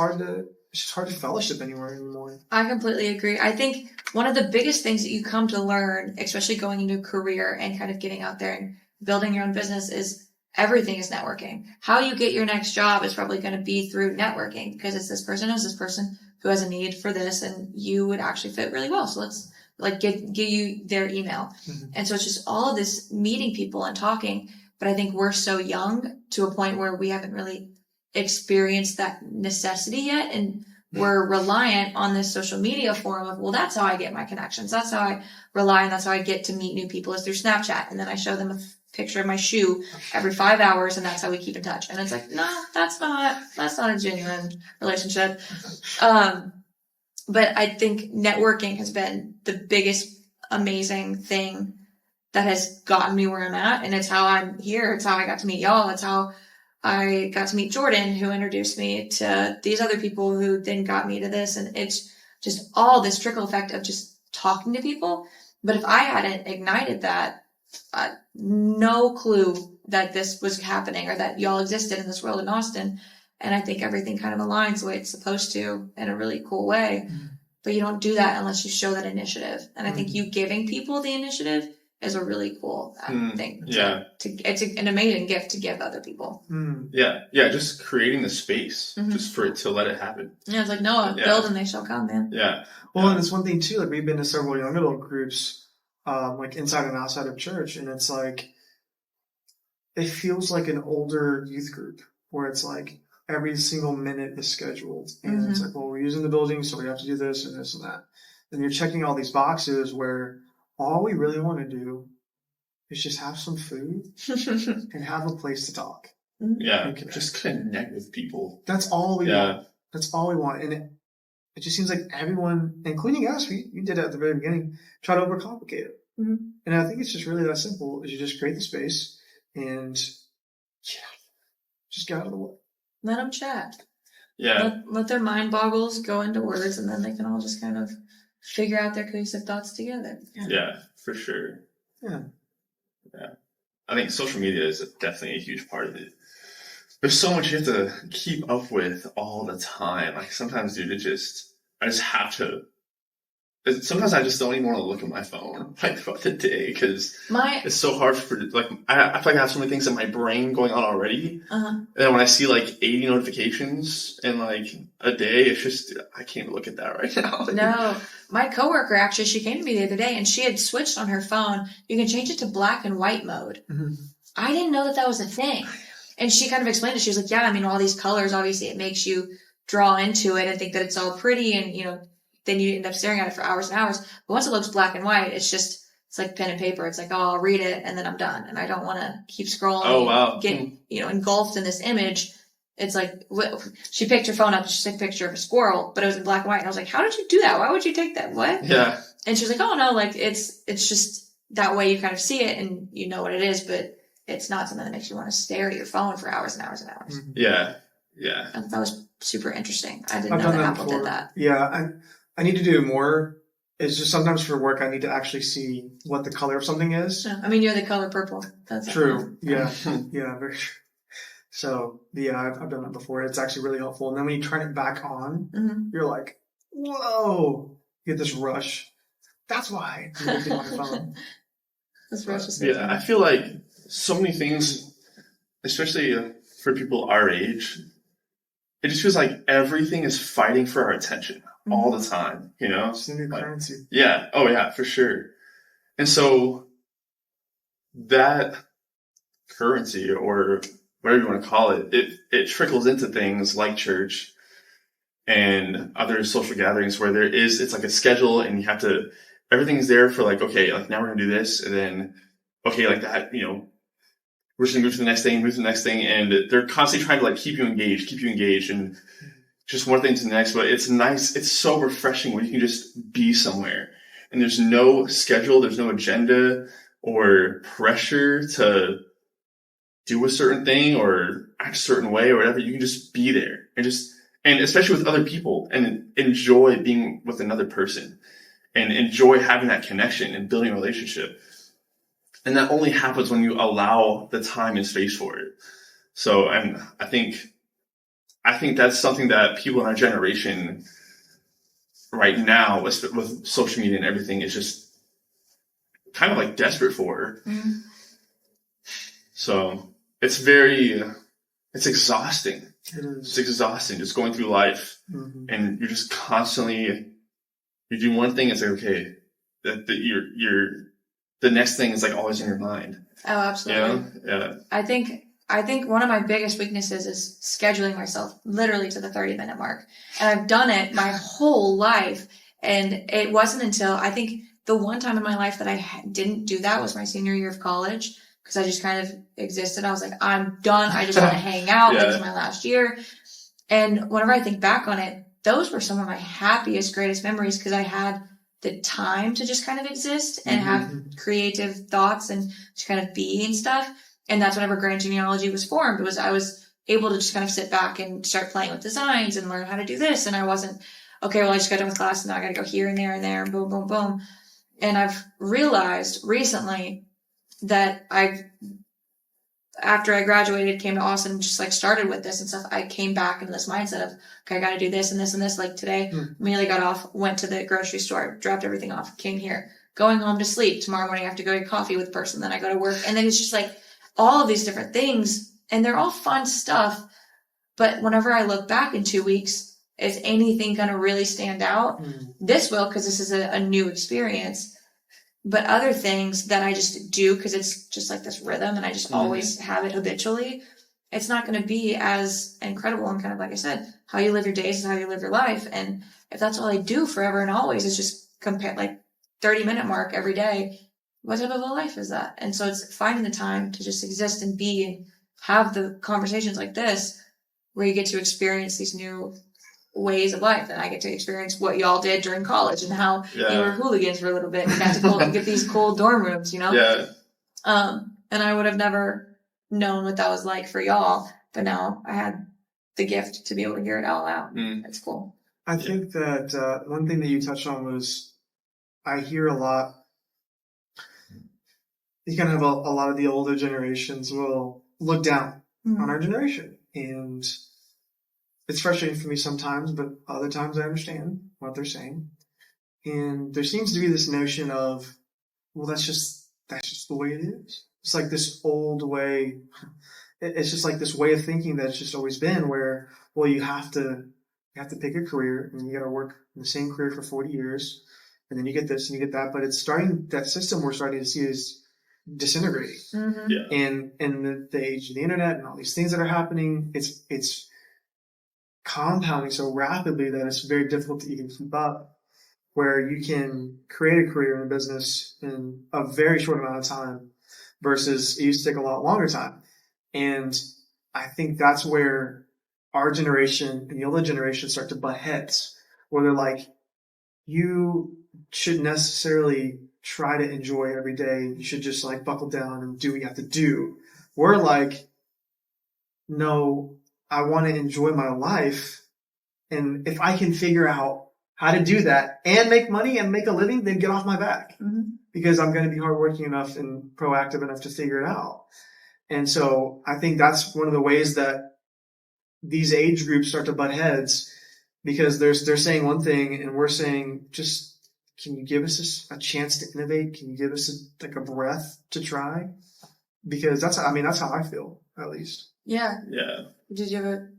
just hard to fellowship anywhere anymore. I completely agree. I think one of the biggest things that you come to learn, especially going into a career and kind of getting out there and building your own business, is everything is networking. How you get your next job is probably going to be through networking, because it's this person knows this person who has a need for this, and you would actually fit really well. So let's like give you their email. And so it's just all of this meeting people and talking. But I think we're so young to a point where we haven't really experienced that necessity yet. And we're reliant on this social media form of, well, that's how I get my connections. That's how I rely, and that's how I get to meet new people, is through Snapchat. And then I show them a picture of my shoe every 5 hours, and that's how we keep in touch. And it's like, no, that's not a genuine relationship. But I think networking has been the biggest amazing thing that has gotten me where I'm at. And it's how I'm here. It's how I got to meet y'all. It's how I got to meet Jordan, who introduced me to these other people who then got me to this. And it's just all this trickle effect of just talking to people. But if I hadn't ignited that, no clue that this was happening, or that y'all existed in this world in Austin. And I think everything kind of aligns the way it's supposed to, in a really cool way. But you don't do that unless you show that initiative. And I think you giving people the initiative is a really cool thing. It's an amazing gift to give other people. Yeah. Just creating the space just for it to let it happen. Yeah, it's like, no, build and they shall come, man. Yeah. Well, and it's one thing too, like we've been to several young adult groups, like inside and outside of church. And it's like, it feels like an older youth group where it's like every single minute is scheduled. And it's like, well, we're using the building, so we have to do this and this and that. And you're checking all these boxes where all we really want to do is just have some food and have a place to talk. Yeah. Just connect with people. That's all we want. That's all we want. And it just seems like everyone, including us, we did it at the very beginning, try to overcomplicate it. And I think it's just really that simple, is you just create the space and just get out of the way. Let them chat. Yeah. Let their mind boggles go into words, and then they can all just kind of figure out their cohesive thoughts together. Yeah, for sure. Yeah. I think social media is definitely a huge part of it. there's so much you have to keep up with all the time. Like sometimes, dude, I just have to. Sometimes I just don't even want to look at my phone like throughout the day because it's so hard for like I feel like I have so many things in my brain going on already. And then when I see like 80 notifications in like a day, it's just I can't look at that right now. No, my coworker actually, she came to me the other day and she had switched on her phone. You can change it to black and white mode. I didn't know that was a thing. And she kind of explained it. She was like, yeah, I mean, all these colors, obviously it makes you draw into it and think that it's all pretty and, you know, then you end up staring at it for hours and hours. But once it looks black and white, it's like pen and paper. It's like, oh, I'll read it and then I'm done. And I don't want to keep scrolling. Oh, wow. Get, you know, engulfed in this image. It's like, she picked her phone up and she took a picture of a squirrel, but it was in black and white. And I was like, how did you do that? Why would you take that? What? Yeah. And she's like, oh no, like it's just that way you kind of see it and you know what it is, but it's not something that makes you want to stare at your phone for hours and hours and hours. Yeah. Yeah. I thought that was super interesting. I didn't know that Apple did that. Yeah. I need to do more. It's just sometimes for work, I need to actually see what the color of something is. Yeah. I mean, you're the color purple. That's true. Yeah. Yeah. Very true. So yeah, I've done that before. It's actually really helpful. And then when you turn it back on, you're like, whoa, you get this rush. That's why you're looking on your phone. This rush is yeah, I feel like so many things, especially for people our age, it just feels like everything is fighting for our attention all the time, you know? It's the new currency. Yeah. Oh, yeah, for sure. And so that currency or whatever you want to call it, it trickles into things like church and other social gatherings where it's like a schedule and you have to, everything's there for like, okay, like now we're going to do this. And then, okay, like that, you know, we're just going to move to the next thing. And they're constantly trying to like keep you engaged and just one thing to the next. But it's nice. It's so refreshing when you can just be somewhere and there's no schedule. There's no agenda or pressure to do a certain thing or act a certain way or whatever. You can just be there and especially with other people and enjoy being with another person and enjoy having that connection and building a relationship. And that only happens when you allow the time and space for it. So, and I think that's something that people in our generation right now with social media and everything is just kind of like desperate for. So it's exhausting. It's exhausting just going through life and you're just constantly, you do one thing, it's like, okay, that the next thing is like always in your mind. Oh, absolutely. Yeah. I think one of my biggest weaknesses is scheduling myself literally to the 30-minute mark. And I've done it my whole life. And it wasn't until I think the one time in my life that I didn't do that was my senior year of college. Because I just kind of existed. I was like, I'm done. I just want to hang out. This is my last year. And whenever I think back on it, those were some of my happiest, greatest memories because I had the time to just kind of exist and have creative thoughts and just kind of be and stuff. And that's whenever Grand Genealogy was formed. I was able to just kind of sit back and start playing with designs and learn how to do this. And I wasn't, okay, well, I just got done with class and now I got to go here and there and boom, boom, boom. And I've realized recently that after I graduated, came to Austin, just like started with this and stuff, I came back into this mindset of, okay, I got to do this and this and this. Like today, immediately got off, went to the grocery store, dropped everything off, came here, going home to sleep. Tomorrow morning, I have to go get coffee with a person. Then I go to work. And then it's just like all of these different things. And they're all fun stuff. But whenever I look back in 2 weeks, is anything going to really stand out? This will, because this is a new experience. But other things that I just do because it's just like this rhythm and I just always have it habitually, it's not going to be as incredible. And kind of like I said, how you live your days is how you live your life. And if that's all I do forever and always is just compare like 30-minute mark every day, what type of a life is that? And so it's finding the time to just exist and be and have the conversations like this where you get to experience these new ways of life, and I get to experience what y'all did during college and how you were hooligans for a little bit and got to get these cool dorm rooms, you know? Yeah. And I would have never known what that was like for y'all, but now I had the gift to be able to hear it all out. It's cool. I think that one thing that you touched on was I hear a lot, you kind of have a lot of the older generations will look down on our generation. And it's frustrating for me sometimes, but other times I understand what they're saying. And there seems to be this notion of, well, that's just the way it is. It's like this old way. It's just like this way of thinking that's just always been where, well, you have to pick a career and you got to work in the same career for 40 years. And then you get this and you get that. But it's that system we're starting to see is disintegrating. Mm-hmm. Yeah. And the age of the internet and all these things that are happening, it's compounding so rapidly that it's very difficult to even keep up, where you can create a career in a business in a very short amount of time versus it used to take a lot longer time. And I think that's where our generation and the older generation start to butt heads, where they're like, you shouldn't necessarily try to enjoy every day. You should just like buckle down and do what you have to do. We're like, no, I want to enjoy my life. And if I can figure out how to do that and make money and make a living, then get off my back. Mm-hmm. Because I'm going to be hardworking enough and proactive enough to figure it out. And so I think that's one of the ways that these age groups start to butt heads, because they're saying one thing and we're saying, just, can you give us a chance to innovate? Can you give us a breath to try? Because that's how I feel, at least. Yeah. Yeah. Did you ever?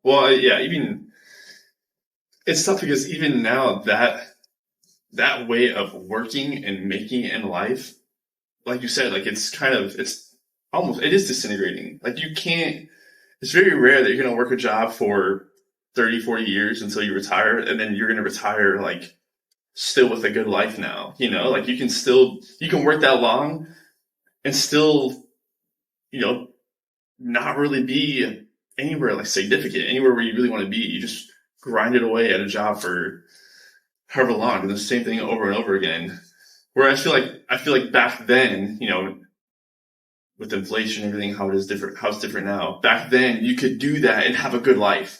Well, yeah, even it's tough because even now that way of working and making it in life, like you said, like it is disintegrating. Like it's very rare that you're going to work a job for 30, 40 years until you retire. And then you're going to retire like still with a good life now, like you can work that long and still, not really be anywhere like significant, anywhere where you really want to be. You just grind it away at a job for however long and the same thing over and over again. Where I feel like back then, with inflation and everything, how it's different now. Back then you could do that and have a good life,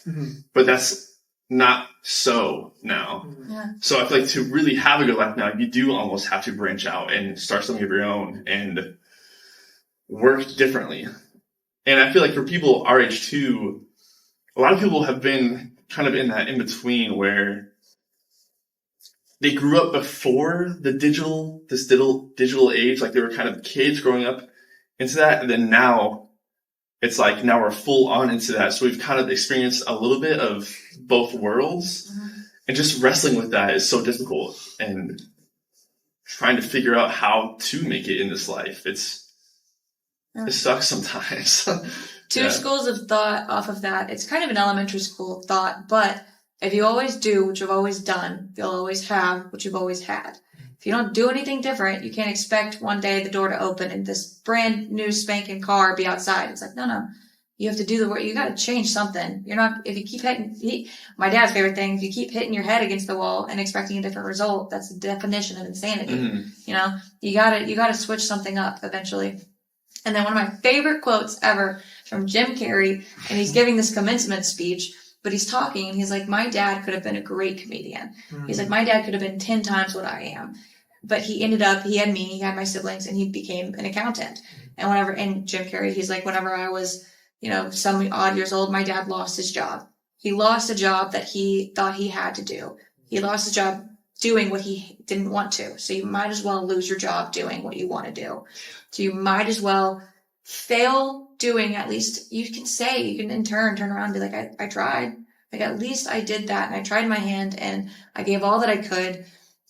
but that's not so now. Yeah. So I feel like to really have a good life now, you do almost have to branch out and start something of your own and work differently. And I feel like for people our age too, a lot of people have been kind of in that in between where they grew up before this digital age, like they were kind of kids growing up into that, and then now it's like now we're full on into that. So we've kind of experienced a little bit of both worlds, and just wrestling with that is so difficult. And trying to figure out how to make it in this life, it sucks sometimes. Two schools of thought off of that. It's kind of an elementary school thought, but if you always do what you've always done, you'll always have what you've always had. If you don't do anything different, you can't expect one day the door to open and this brand new spanking car be outside. It's like, no. You have to do the work. You got to change something. If you keep hitting, my dad's favorite thing, if you keep hitting your head against the wall and expecting a different result, that's the definition of insanity. Mm-hmm. You gotta switch something up eventually. And then one of my favorite quotes ever from Jim Carrey, and he's giving this commencement speech, but he's talking and he's like, my dad could have been a great comedian. Mm-hmm. He's like, my dad could have been 10 times what I am. But he had me, he had my siblings, and he became an accountant. And Jim Carrey, he's like, whenever I was, some odd years old, my dad lost his job. He lost a job that he thought he had to do. He lost his job doing what he didn't want to. So you might as well lose your job doing what you want to do. So you might as well fail doing, at least you can in turn around and be like, I tried. Like, at least I did that, and I tried my hand and I gave all that I could.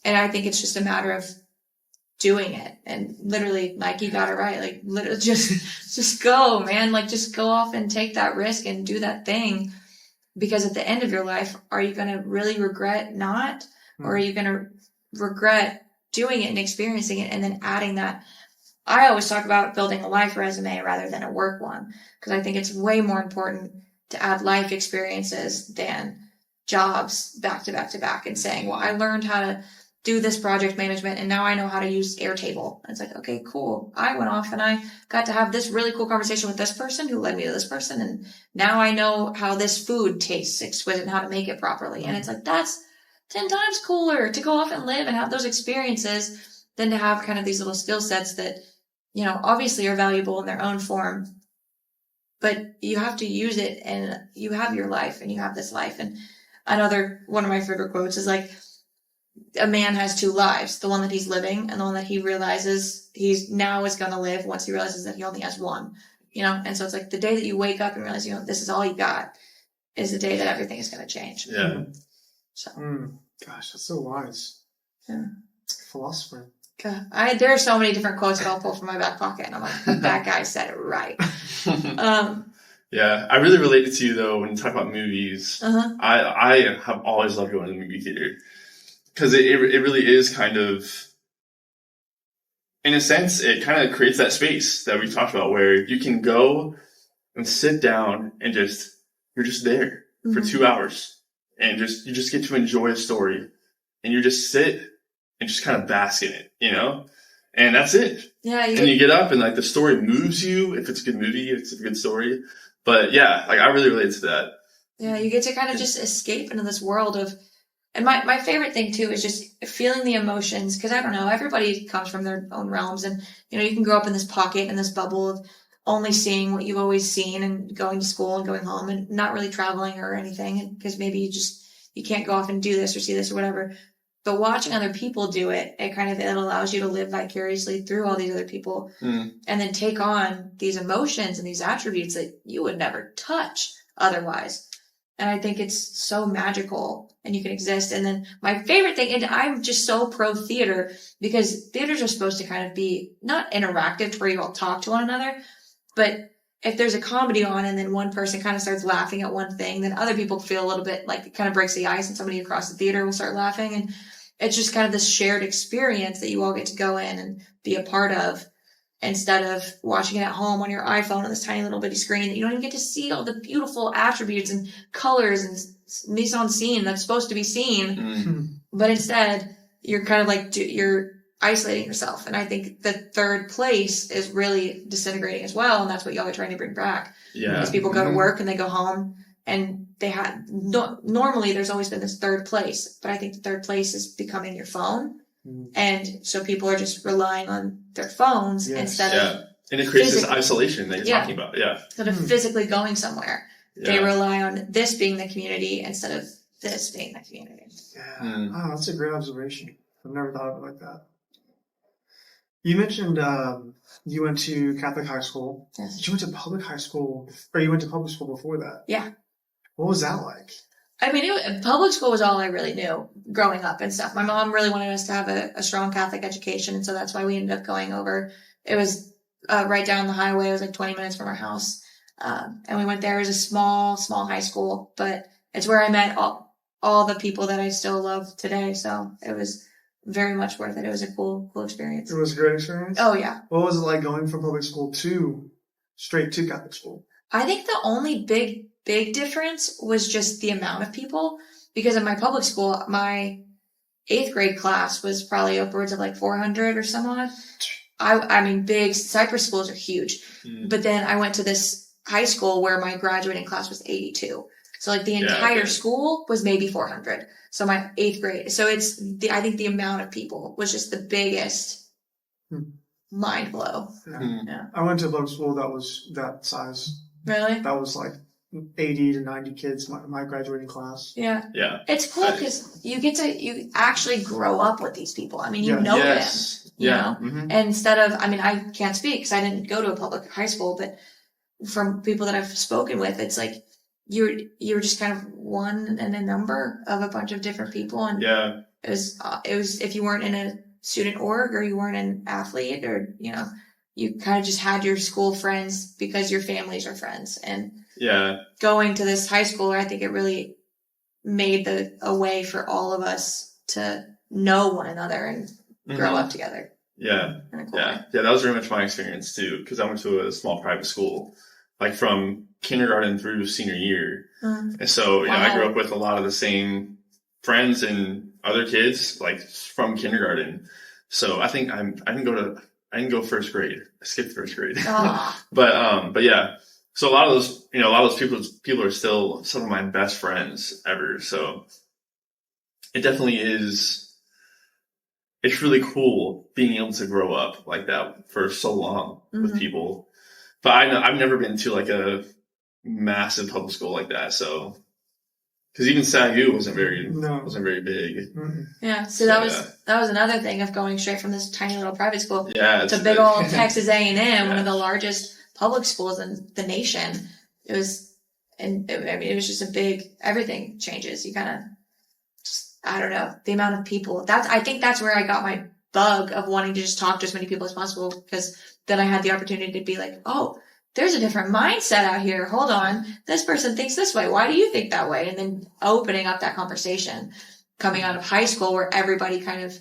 And I think it's just a matter of doing it. And literally, like, you got it right. Like, literally just go, man. Like, just go off and take that risk and do that thing. Because at the end of your life, are you going to really regret not? Or are you going to regret doing it and experiencing it and then adding that? I always talk about building a life resume rather than a work one, because I think it's way more important to add life experiences than jobs back to back to back and saying, well, I learned how to do this project management and now I know how to use Airtable. And it's like, okay, cool. I went off and I got to have this really cool conversation with this person who led me to this person. And now I know how this food tastes exquisite and how to make it properly. And it's like, that's 10 times cooler to go off and live and have those experiences than to have kind of these little skill sets that, obviously are valuable in their own form. but you have to use it, and you have your life and you have this life. And another one of my favorite quotes is like, a man has two lives, the one that he's living and the one that he realizes he's now is going to live once he realizes that he only has one, And so it's like the day that you wake up and realize, this is all you got is the day that everything is going to change. Yeah. So, gosh, that's so wise. Yeah. Philosopher. There are so many different quotes that I'll pull from my back pocket, and I'm like, that guy said it right. Yeah, I really related to you though when you talk about movies. Uh-huh. I have always loved going to the movie theater because it really is kind of, in a sense, it kind of creates that space that we talked about where you can go and sit down and you're just there for 2 hours and you just get to enjoy a story and you just sit and just kind of bask in it, and that's it. Yeah. And you get up and like the story moves you if it's a good movie, if it's a good story. But yeah, like I really relate to that. Yeah, you get to kind of just escape into this world of, and my favorite thing too is just feeling the emotions, because I don't know, everybody comes from their own realms, and you can grow up in this pocket, in this bubble of only seeing what you've always seen and going to school and going home and not really traveling or anything, because maybe you can't go off and do this or see this or whatever. But watching other people do it, it allows you to live vicariously through all these other people and then take on these emotions and these attributes that you would never touch otherwise. And I think it's so magical and you can exist. And then my favorite thing, and I'm just so pro theater, because theaters are supposed to kind of be not interactive to where you all talk to one another, but if there's a comedy on and then one person kind of starts laughing at one thing, then other people feel a little bit like it kind of breaks the ice and somebody across the theater will start laughing. And it's just kind of this shared experience that you all get to go in and be a part of, instead of watching it at home on your iPhone on this tiny little bitty screen that you don't even get to see all the beautiful attributes and colors and mise en scene that's supposed to be seen. But instead, you're kind of like, you're isolating yourself. And I think the third place is really disintegrating as well. And that's what y'all are trying to bring back. Yeah. Because people go to work and they go home, and normally there's always been this third place, but I think the third place is becoming your phone. And so people are just relying on their phones instead of, and it creates this isolation that you're talking about. Yeah. Instead of physically going somewhere, they rely on this being the community instead of this being the community. Yeah. Oh, that's a great observation. I've never thought of it like that. You mentioned you went to Catholic high school. Yes. You went to public high school, or you went to public school before that? Yeah. What was that like? I mean, public school was all I really knew growing up and stuff. My mom really wanted us to have a strong Catholic education, and so that's why we ended up going over. It was right down the highway. It was like 20 minutes from our house. And we went there. It was a small high school, but it's where I met all the people that I still love today. So it was very much worth it. It was a cool experience. It was a great experience? Oh, yeah. What was it like going from public school straight to Catholic school? I think the only big difference was just the amount of people, because in my public school, my 8th grade class was probably upwards of like 400 or some odd. I mean, big Cypress schools are huge, but then I went to this high school where my graduating class was 82. So like the entire school was maybe 400. So my 8th grade. So I think the amount of people was just the biggest mind blow. Yeah. I went to a public school that was that size. Really? That was like 80 to 90 kids, my graduating class. Yeah. Yeah. It's cool because you actually grow up with these people. I mean, you know them, you know, and instead of, I mean, I can't speak because I didn't go to a public high school, but from people that I've spoken with, it's like, you're just kind of one in a number of a bunch of different people. And it was, if you weren't in a student org or you weren't an athlete or, you kind of just had your school friends because your families are friends. And going to this high school, I think it really made a way for all of us to know one another and grow up together. Yeah. Yeah. That was very much my experience too, because I went to a small private school, like from kindergarten through senior year. And so, I grew up with a lot of the same friends and other kids, like from kindergarten. So I think I didn't go first grade. I skipped first grade. But yeah. So a lot of those people are still some of my best friends ever. So it definitely is. It's really cool being able to grow up like that for so long with people. But I've never been to like a massive public school like that. So, because even SAGU wasn't very big. Mm-mm. Yeah. So that was another thing of going straight from this tiny little private school to big old Texas A&M, one of the largest public schools in the nation. It was, it was just a big, everything changes. You kind of, I don't know, the amount of people. I think that's where I got my bug of wanting to just talk to as many people as possible, because then I had the opportunity to be like, oh, there's a different mindset out here. Hold on. This person thinks this way. Why do you think that way? And then opening up that conversation coming out of high school where everybody kind of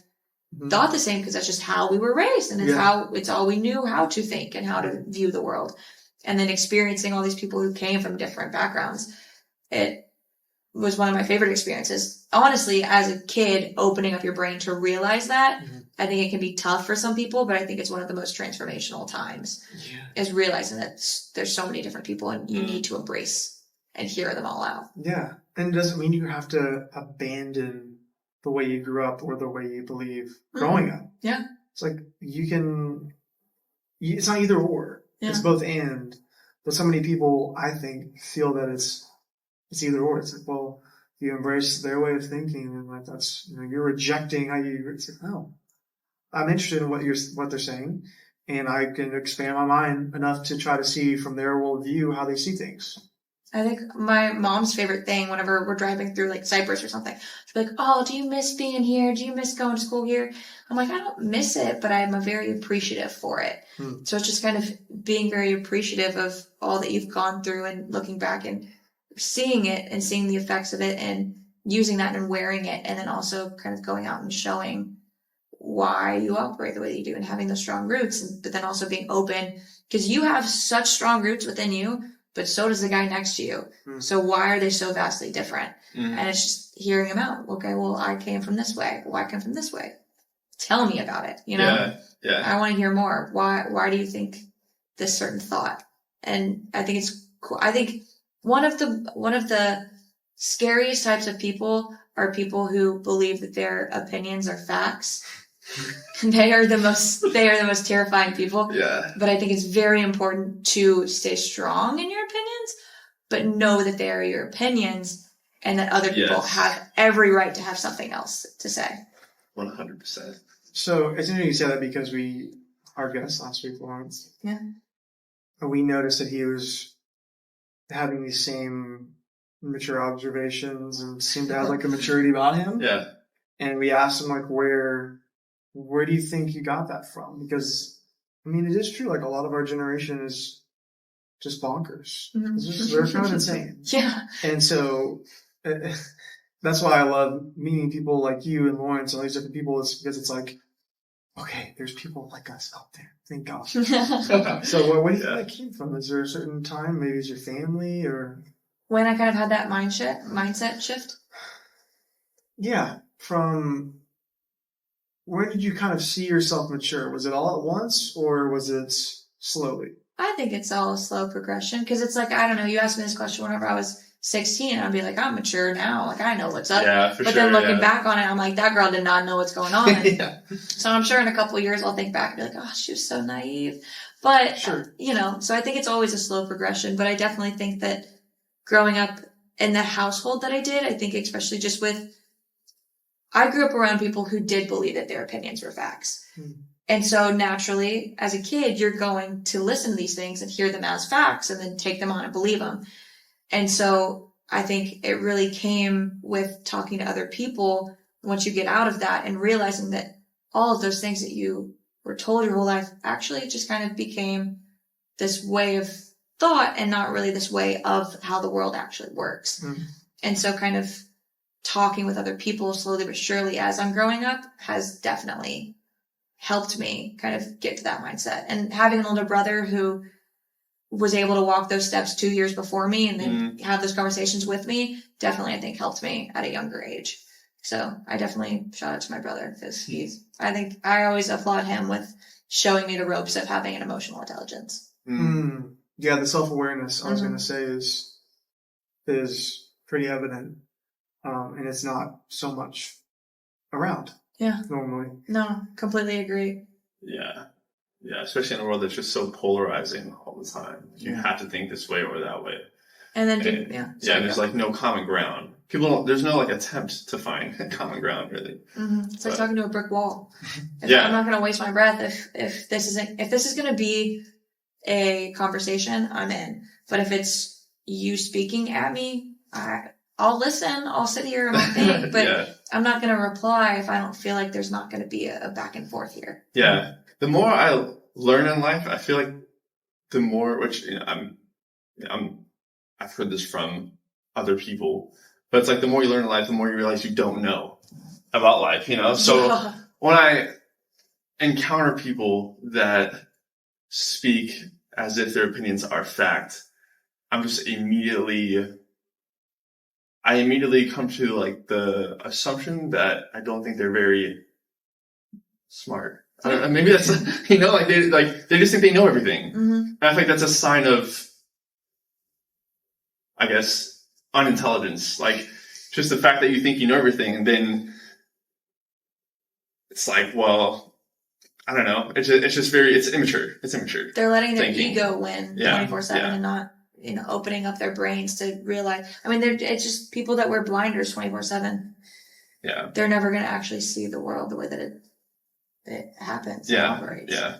thought the same, because that's just how we were raised, and it's all we knew how to think and how to view the world. And then experiencing all these people who came from different backgrounds. It was one of my favorite experiences. Honestly, as a kid, opening up your brain to realize that, I think it can be tough for some people, but I think it's one of the most transformational times is realizing that there's so many different people and you need to embrace and hear them all out. Yeah. And it doesn't mean you have to abandon the way you grew up or the way you believe growing up. Yeah. It's like it's not either or. Yeah. It's both and. But so many people, I think, feel that it's either or. It's like, well, you embrace their way of thinking, and like that's, you're rejecting how you. It's like, no, I'm interested in what they're saying, and I can expand my mind enough to try to see from their worldview how they see things. I think my mom's favorite thing whenever we're driving through like Cyprus or something, she's like, oh, do you miss being here? Do you miss going to school here? I'm like, I don't miss it, but I'm very appreciative for it. So it's just kind of being very appreciative of all that you've gone through and looking back and seeing it and seeing the effects of it and using that and wearing it, and then also kind of going out and showing why you operate the way that you do and having those strong roots, but then also being open, because you have such strong roots within you, but so does the guy next to you. So why are they so vastly different? And it's just hearing them out. Okay, well, I came from this way. Well, I came from this way. Tell me about it. Yeah. I want to hear more. Why do you think this certain thought? And I think it's cool. I think one of the scariest types of people are people who believe that their opinions are facts. They are the most terrifying people. Yeah. But I think it's very important to stay strong in your opinions, but know that they are your opinions and that other people have every right to have something else to say. 100%. So it's interesting you say that, because our guest last week, Lawrence, we noticed that he was having these same mature observations and seemed to have like a maturity about him. Yeah. And we asked him, like, where do you think you got that from? Because, I mean, it is true. Like, a lot of our generation is just bonkers. They're kind of insane. Yeah. And so that's why I love meeting people like you and Lawrence and all these different people, is because it's like, okay, there's people like us out there. Thank God. So where do you think that came from? Is there a certain time? Maybe it's your family, or when I kind of had that mindset shift? Yeah. From where did you kind of see yourself mature? Was it all at once, or was it slowly? I think it's all a slow progression, because it's like, I don't know, you asked me this question whenever I was 16, and I'd be like, I'm mature now. Like, I know what's up. Yeah, for but sure, then looking back on it, I'm like, that girl did not know what's going on. So I'm sure in a couple of years I'll think back and be like, oh, she was so naive. But, so I think it's always a slow progression. But I definitely think that growing up in the household that I did, I think especially just I grew up around people who did believe that their opinions were facts. And so naturally, as a kid, you're going to listen to these things and hear them as facts and then take them on and believe them. And so I think it really came with talking to other people once you get out of that and realizing that all of those things that you were told your whole life actually just kind of became this way of thought and not really this way of how the world actually works. And so kind of talking with other people slowly but surely as I'm growing up has definitely helped me kind of get to that mindset. And having an older brother who was able to walk those steps 2 years before me and then have those conversations with me definitely, I think, helped me at a younger age. So I definitely shout out to my brother, because I think I always applaud him with showing me the ropes of having an emotional intelligence. Yeah, the self-awareness I was going to say is pretty evident. And it's not so much around. Yeah. Normally. No, completely agree. Yeah. Yeah, especially in a world that's just so polarizing all the time. You have to think this way or that way. And then, there's like no common ground. There's no like attempt to find a common ground, really. Mm-hmm. It's like talking to a brick wall. I'm not going to waste my breath if this is going to be a conversation, I'm in. But if it's you speaking at me, I'll listen. I'll sit here and I'll think, but I'm not going to reply if I don't feel like there's not going to be a back and forth here. Yeah. The more I learn in life, I feel like the more, which I've heard this from other people, but it's like the more you learn in life, the more you realize you don't know about life, So when I encounter people that speak as if their opinions are fact, I'm just I immediately come to like the assumption that I don't think they're very smart. I don't know, maybe that's they just think they know everything. Mm-hmm. And I think that's a sign of, I guess, unintelligence. Like just the fact that you think you know everything, and then it's like, well, I don't know. It's immature. It's immature. They're letting their ego win 24/7 and not, opening up their brains to realize. I mean, it's just people that wear blinders 24/7. Yeah. They're never going to actually see the world the way that it happens. Yeah. Operates. Yeah.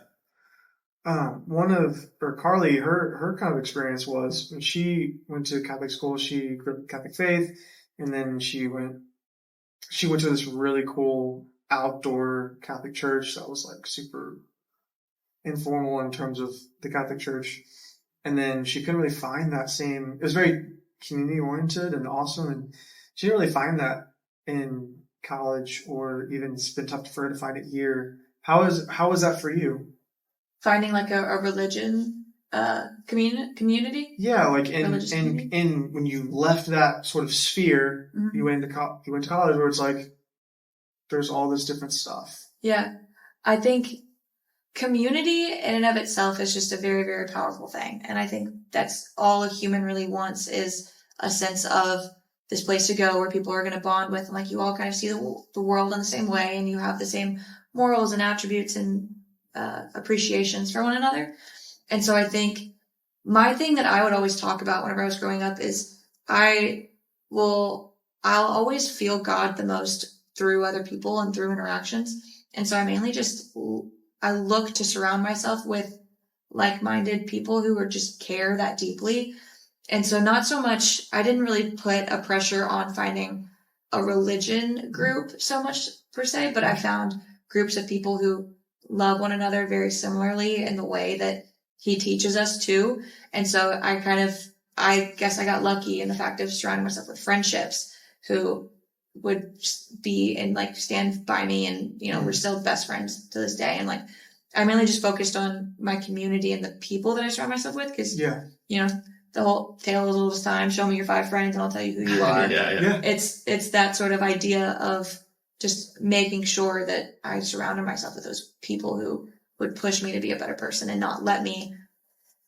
Carly, her kind of experience was when she went to Catholic school, she grew up in Catholic faith, and then she went to this really cool outdoor Catholic church that was like super informal in terms of the Catholic church. And then she couldn't really find that it was very community oriented and awesome. And she didn't really find that in college, or even it's been tough for her to find it here. How was that for you? Finding like a religion community? Yeah, like in when you left that sort of sphere, you went to college where it's like there's all this different stuff. Yeah. I think community in and of itself is just a very, very powerful thing. And I think that's all a human really wants, is a sense of this place to go where people are going to bond with, and like you all kind of see the world in the same way, and you have the same morals and attributes and appreciations for one another. And so I think my thing that I would always talk about whenever I was growing up is I'll always feel God the most through other people and through interactions. And so I mainly I look to surround myself with like-minded people who just care that deeply. And so not so much, I didn't really put a pressure on finding a religion group so much per se, but I found groups of people who love one another very similarly in the way that he teaches us to. And so I guess I got lucky in the fact of surrounding myself with friendships who would be and like stand by me, and we're still best friends to this day. And like I mainly just focused on my community and the people that I surround myself with, because the whole tale of all this time, show me your 5 friends and I'll tell you who you are. Yeah. It's that sort of idea of just making sure that I surrounded myself with those people who would push me to be a better person and not let me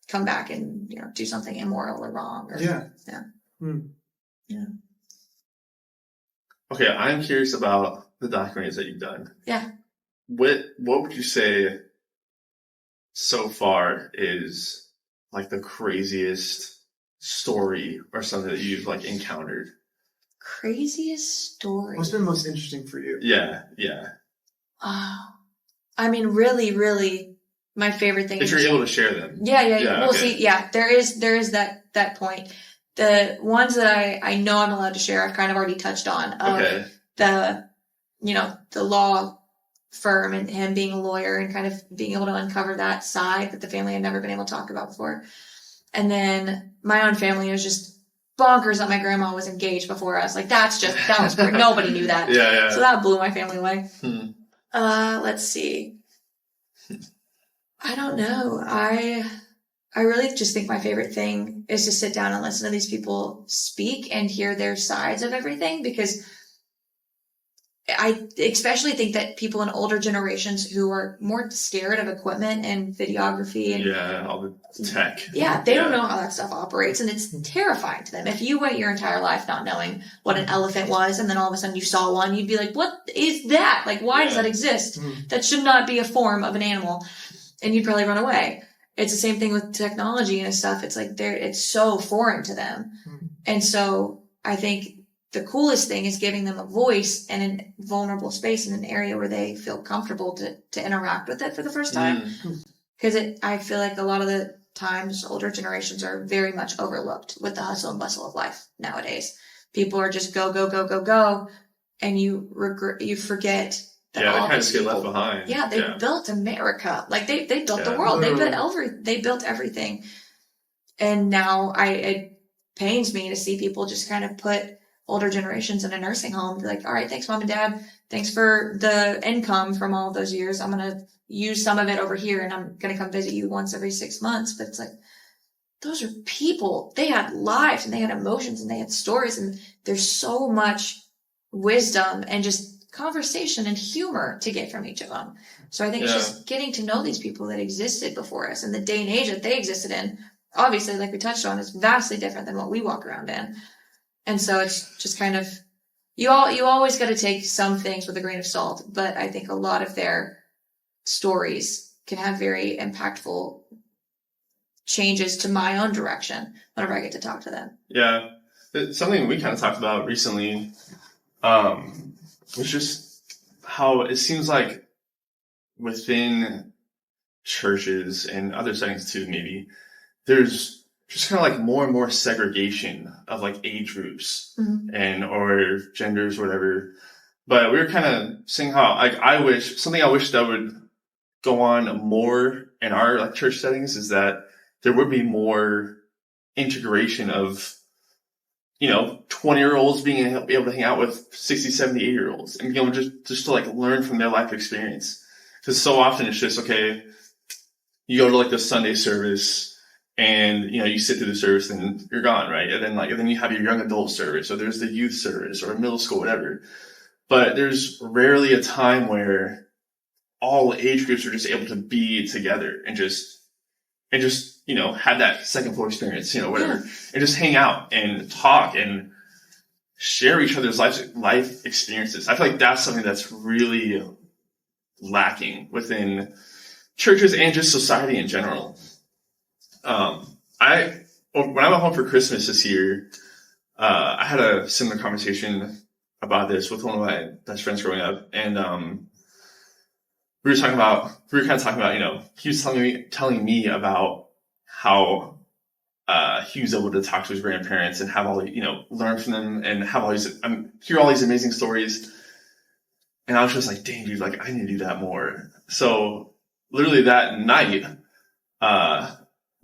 come back and do something immoral or wrong. Okay, I'm curious about the documentaries that you've done. Yeah. What would you say so far is like the craziest story or something that you've like encountered? Craziest story. What's been most interesting for you? Yeah. I mean, really, really, my favorite thing. If you're able to share them. Yeah. Well, okay. See, there is that point. The ones that I know I'm allowed to share, I've kind of already touched on. Okay. The law firm and him being a lawyer and kind of being able to uncover that side that the family had never been able to talk about before. And then my own family was just bonkers that my grandma was engaged before us. Like that was nobody knew that. Yeah. So that blew my family away. Let's see. I don't know. I really just think my favorite thing is to sit down and listen to these people speak and hear their sides of everything, because I especially think that people in older generations who are more scared of equipment and videography and all the tech. Yeah, they don't know how that stuff operates, and it's terrifying to them. If you went your entire life not knowing what an elephant was, and then all of a sudden you saw one, you'd be like, what is that? Like, why does that exist? That should not be a form of an animal. and you'd probably run away. It's the same thing with technology and stuff. It's like it's so foreign to them. And so I think the coolest thing is giving them a voice and a vulnerable space in an area where they feel comfortable to interact with it for the first time. Because I feel like a lot of the times older generations are very much overlooked with the hustle and bustle of life nowadays. People are just go, go, go, go, go. And you forget that they all kind of these get people, left behind. they built America. Like they built the world. They built everything. And now it pains me to see people just kind of put older generations in a nursing home. Be like, all right, thanks, mom and dad. Thanks for the income from all of those years. I'm going to use some of it over here, and I'm going to come visit you once every 6 months. But it's like, those are people. They had lives, and they had emotions, and they had stories, and there's so much wisdom and just conversation and humor to get from each of them. So I think it's just getting to know these people that existed before us, and the day and age that they existed in, obviously, like we touched on, is vastly different than what we walk around in. And so it's just kind of, you always got to take some things with a grain of salt, but I think a lot of their stories can have very impactful changes to my own direction whenever I get to talk to them. Yeah. Something we kind of talked about recently was just how it seems like within churches and other settings too, maybe, there's just kind of like more and more segregation of like age groups and or genders, whatever. But we were kind of saying how like I wish that would go on more in our like church settings is that there would be more integration of 20-year-olds being able to hang out with 60, 70, 80-year-olds and just to like learn from their life experience. Because so often it's just, okay, you go to like the Sunday service and, you sit through the service and you're gone, right? And then you have your young adult service, or there's the youth service or middle school, whatever. But there's rarely a time where all age groups are just able to be together and just have that second floor experience, whatever, and just hang out and talk and share each other's life experiences. I feel like that's something that's really lacking within churches and just society in general. When I went home for Christmas this year, I had a similar conversation about this with one of my best friends growing up, and we were kind of talking about, he was telling me about how he was able to talk to his grandparents and have all, learn from them and have all these, hear all these amazing stories. And I was just like, dang, dude, like I need to do that more. So literally that night,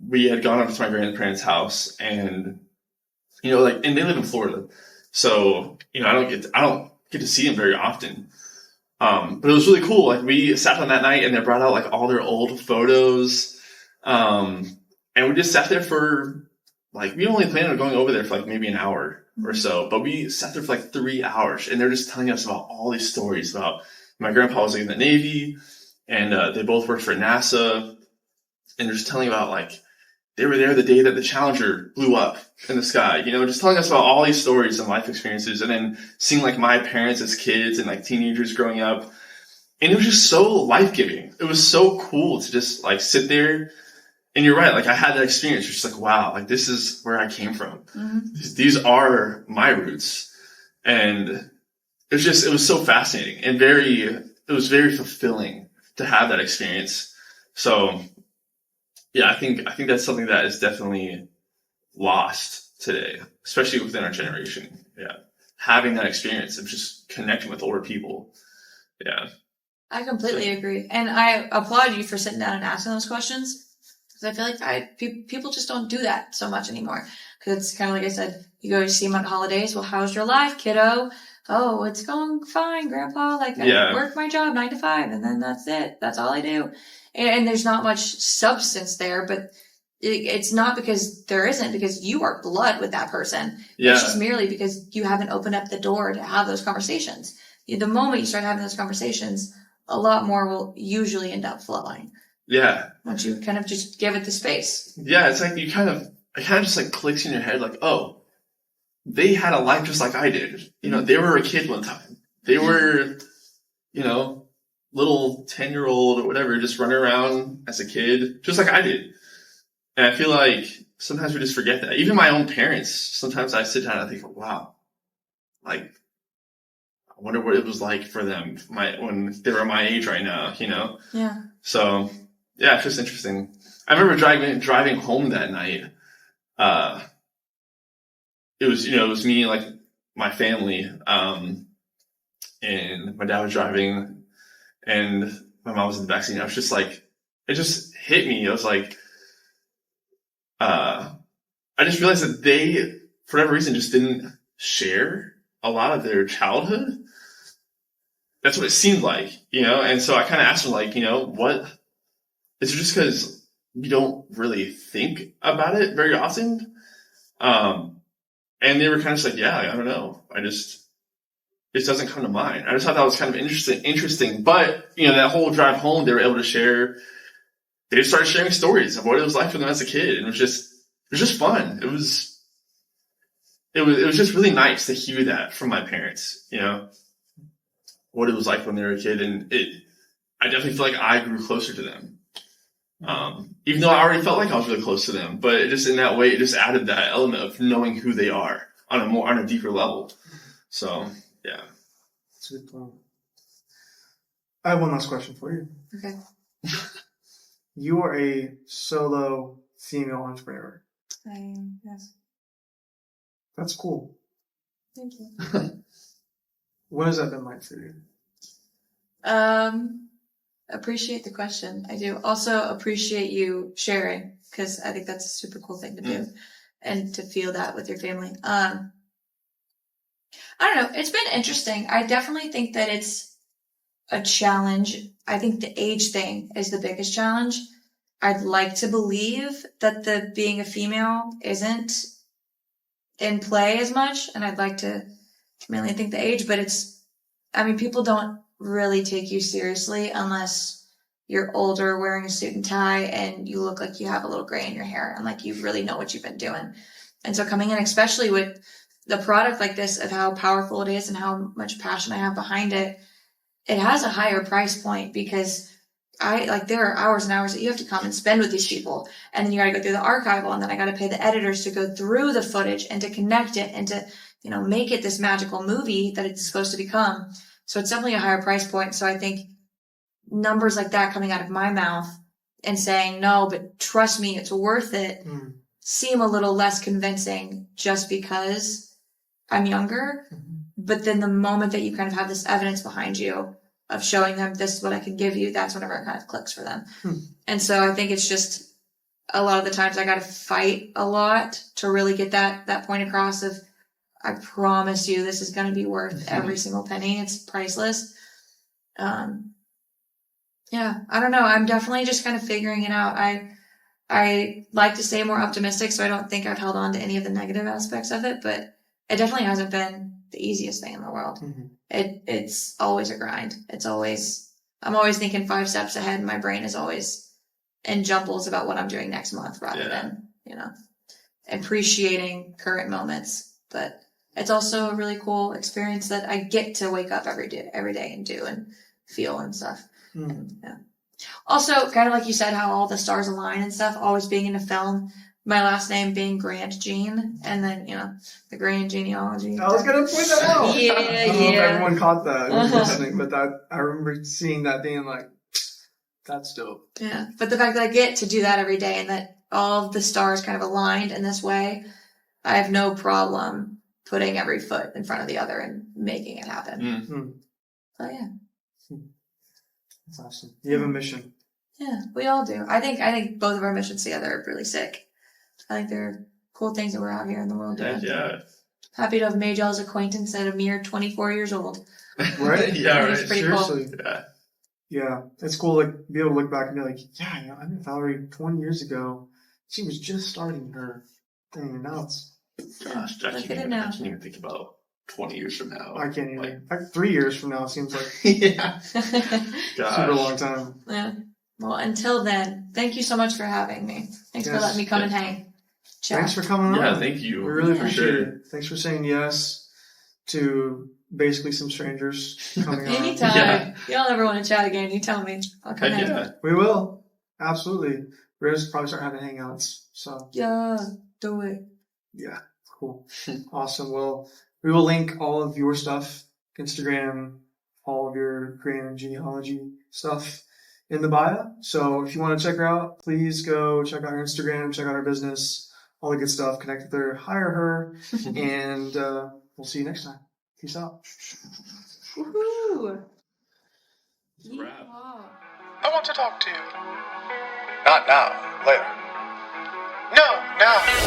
we had gone up to my grandparents' house, and and they live in Florida, so I don't get to see them very often. But it was really cool. Like we sat down that night, and they brought out like all their old photos, and we just sat there for like we only planned on going over there for like maybe an hour or so, but we sat there for like 3 hours, and they're just telling us about all these stories about my grandpa was in the Navy, and they both worked for NASA, and they're just telling about like. They were there the day that the Challenger blew up in the sky, just telling us about all these stories and life experiences, and then seeing like my parents as kids and like teenagers growing up. And it was just so life-giving. It was so cool to just like sit there. And you're right. Like I had that experience. It's just like, wow, like this is where I came from. These are my roots. And it was so fascinating and it was very fulfilling to have that experience. So yeah, I think that's something that is definitely lost today, especially within our generation. Yeah. Having that experience of just connecting with older people. Yeah. I completely agree. And I applaud you for sitting down and asking those questions. Because I feel like people just don't do that so much anymore. Because it's kind of like I said, you go to see them on holidays. Well, how's your life, kiddo? Oh, it's going fine, Grandpa. Like I work my job 9 to 5, and then that's it. That's all I do. And there's not much substance there, but it's not because there isn't, because you are blood with that person. Yeah. It's just merely because you haven't opened up the door to have those conversations. The moment you start having those conversations, a lot more will usually end up flowing. Yeah. Once you kind of just give it the space. Yeah, it's like it kind of just like clicks in your head like, oh, they had a life just like I did. They were a kid one time. They were, little 10-year-old or whatever, just running around as a kid, just like I did. And I feel like sometimes we just forget that. Even my own parents, sometimes I sit down and I think, wow, like, I wonder what it was like for them when they were my age right now, you know? Yeah. So, yeah, it's just interesting. I remember driving home that night. It was me, like, my family, and my dad was driving, and my mom was in the backseat. I was just like, it just hit me. I was like, I just realized that they, for whatever reason, just didn't share a lot of their childhood. That's what it seemed like, you know? And so I kind of asked them, like, you know, what? Is it just because you don't really think about it very often? And they were kind of just like, yeah, I don't know. It doesn't come to mind. I just thought that was kind of interesting. But, you know, that whole drive home, they were able to share, they just started sharing stories of what it was like for them as a kid. And it was just fun. It was just really nice to hear that from my parents, you know, what it was like when they were a kid. And I definitely feel like I grew closer to them. Even though I already felt like I was really close to them, but it just in that way, it just added that element of knowing who they are on a deeper level. So, yeah. That's a good point. I have one last question for you. Okay. You are a solo female entrepreneur. Yes. That's cool. Thank you. What has that been like for you? Appreciate the question. I do. Also appreciate you sharing, because I think that's a super cool thing to do and to feel that with your family. I don't know. It's been interesting. I definitely think that it's a challenge. I think the age thing is the biggest challenge. I'd like to believe that the being a female isn't in play as much, and I'd like to mainly think the age, but people don't really take you seriously unless you're older, wearing a suit and tie, and you look like you have a little gray in your hair and like you really know what you've been doing. And so coming in, especially with the product like this, of how powerful it is and how much passion I have behind it, it has a higher price point, because there are hours and hours that you have to come and spend with these people. And then you got to go through the archival, and then I got to pay the editors to go through the footage and to connect it and to, you know, make it this magical movie that it's supposed to become. So it's definitely a higher price point. So I think numbers like that coming out of my mouth and saying, no, but trust me, it's worth it, seem a little less convincing just because I'm younger. But then the moment that you kind of have this evidence behind you of showing them this is what I can give you, that's whenever it kind of clicks for them. And so I think it's just a lot of the times I got to fight a lot to really get that point across of, I promise you this is going to be worth every single penny. It's priceless. Yeah, I don't know. I'm definitely just kind of figuring it out. I like to stay more optimistic, so I don't think I've held on to any of the negative aspects of it, but it definitely hasn't been the easiest thing in the world. It's always a grind. I'm always thinking 5 steps ahead, and my brain is always in jumbles about what I'm doing next month rather than, you know, appreciating current moments. But it's also a really cool experience that I get to wake up every day and do and feel and stuff. And, yeah. Also, kind of like you said, how all the stars align and stuff, always being in a film, my last name being Grant Jean, and then, you know, the Grand Genealogy. I was going to point that out. Yeah, I don't know if everyone caught that who's listening, but I remember seeing that being like, that's dope. Yeah, but the fact that I get to do that every day and that all of the stars kind of aligned in this way, I have no problem putting every foot in front of the other and making it happen. So, yeah. That's awesome. You have a mission. Yeah, we all do. I think both of our missions together are really sick. I think they're cool things that we're out here in the world doing. Yeah. Happy to have made y'all's acquaintance at a mere 24 years old. Right? Yeah, right. It's pretty Seriously. cool. Yeah. It's cool, like, be able to look back and be like, yeah, you know, I met Valerie 20 years ago. She was just starting her thing, and now it's... Gosh, I can't even think about 20 years from now. I can't even. Like 3 years from now, it seems like yeah. super long time. Yeah. Well, until then, thank you so much for having me. Thanks for letting me come and hang. Chat. Thanks for coming on. Yeah, thank you. We really appreciate it. Thanks for saying yes to basically some strangers coming on. Anytime. Yeah. Y'all ever want to chat again, you tell me. I'll come Heck in. yeah. We will. Absolutely. We're just probably start having hangouts. So Yeah, do it. yeah, cool. Awesome. Well, we will link all of your stuff, Instagram, all of your creative genealogy stuff in the bio. So if you want to check her out, please go check out her Instagram, check out her business, all the good stuff. Connect with her, hire her, and we'll see you next time. Peace out. Woohoo! It's a wrap. I want to talk to you. Not now, later. No, now.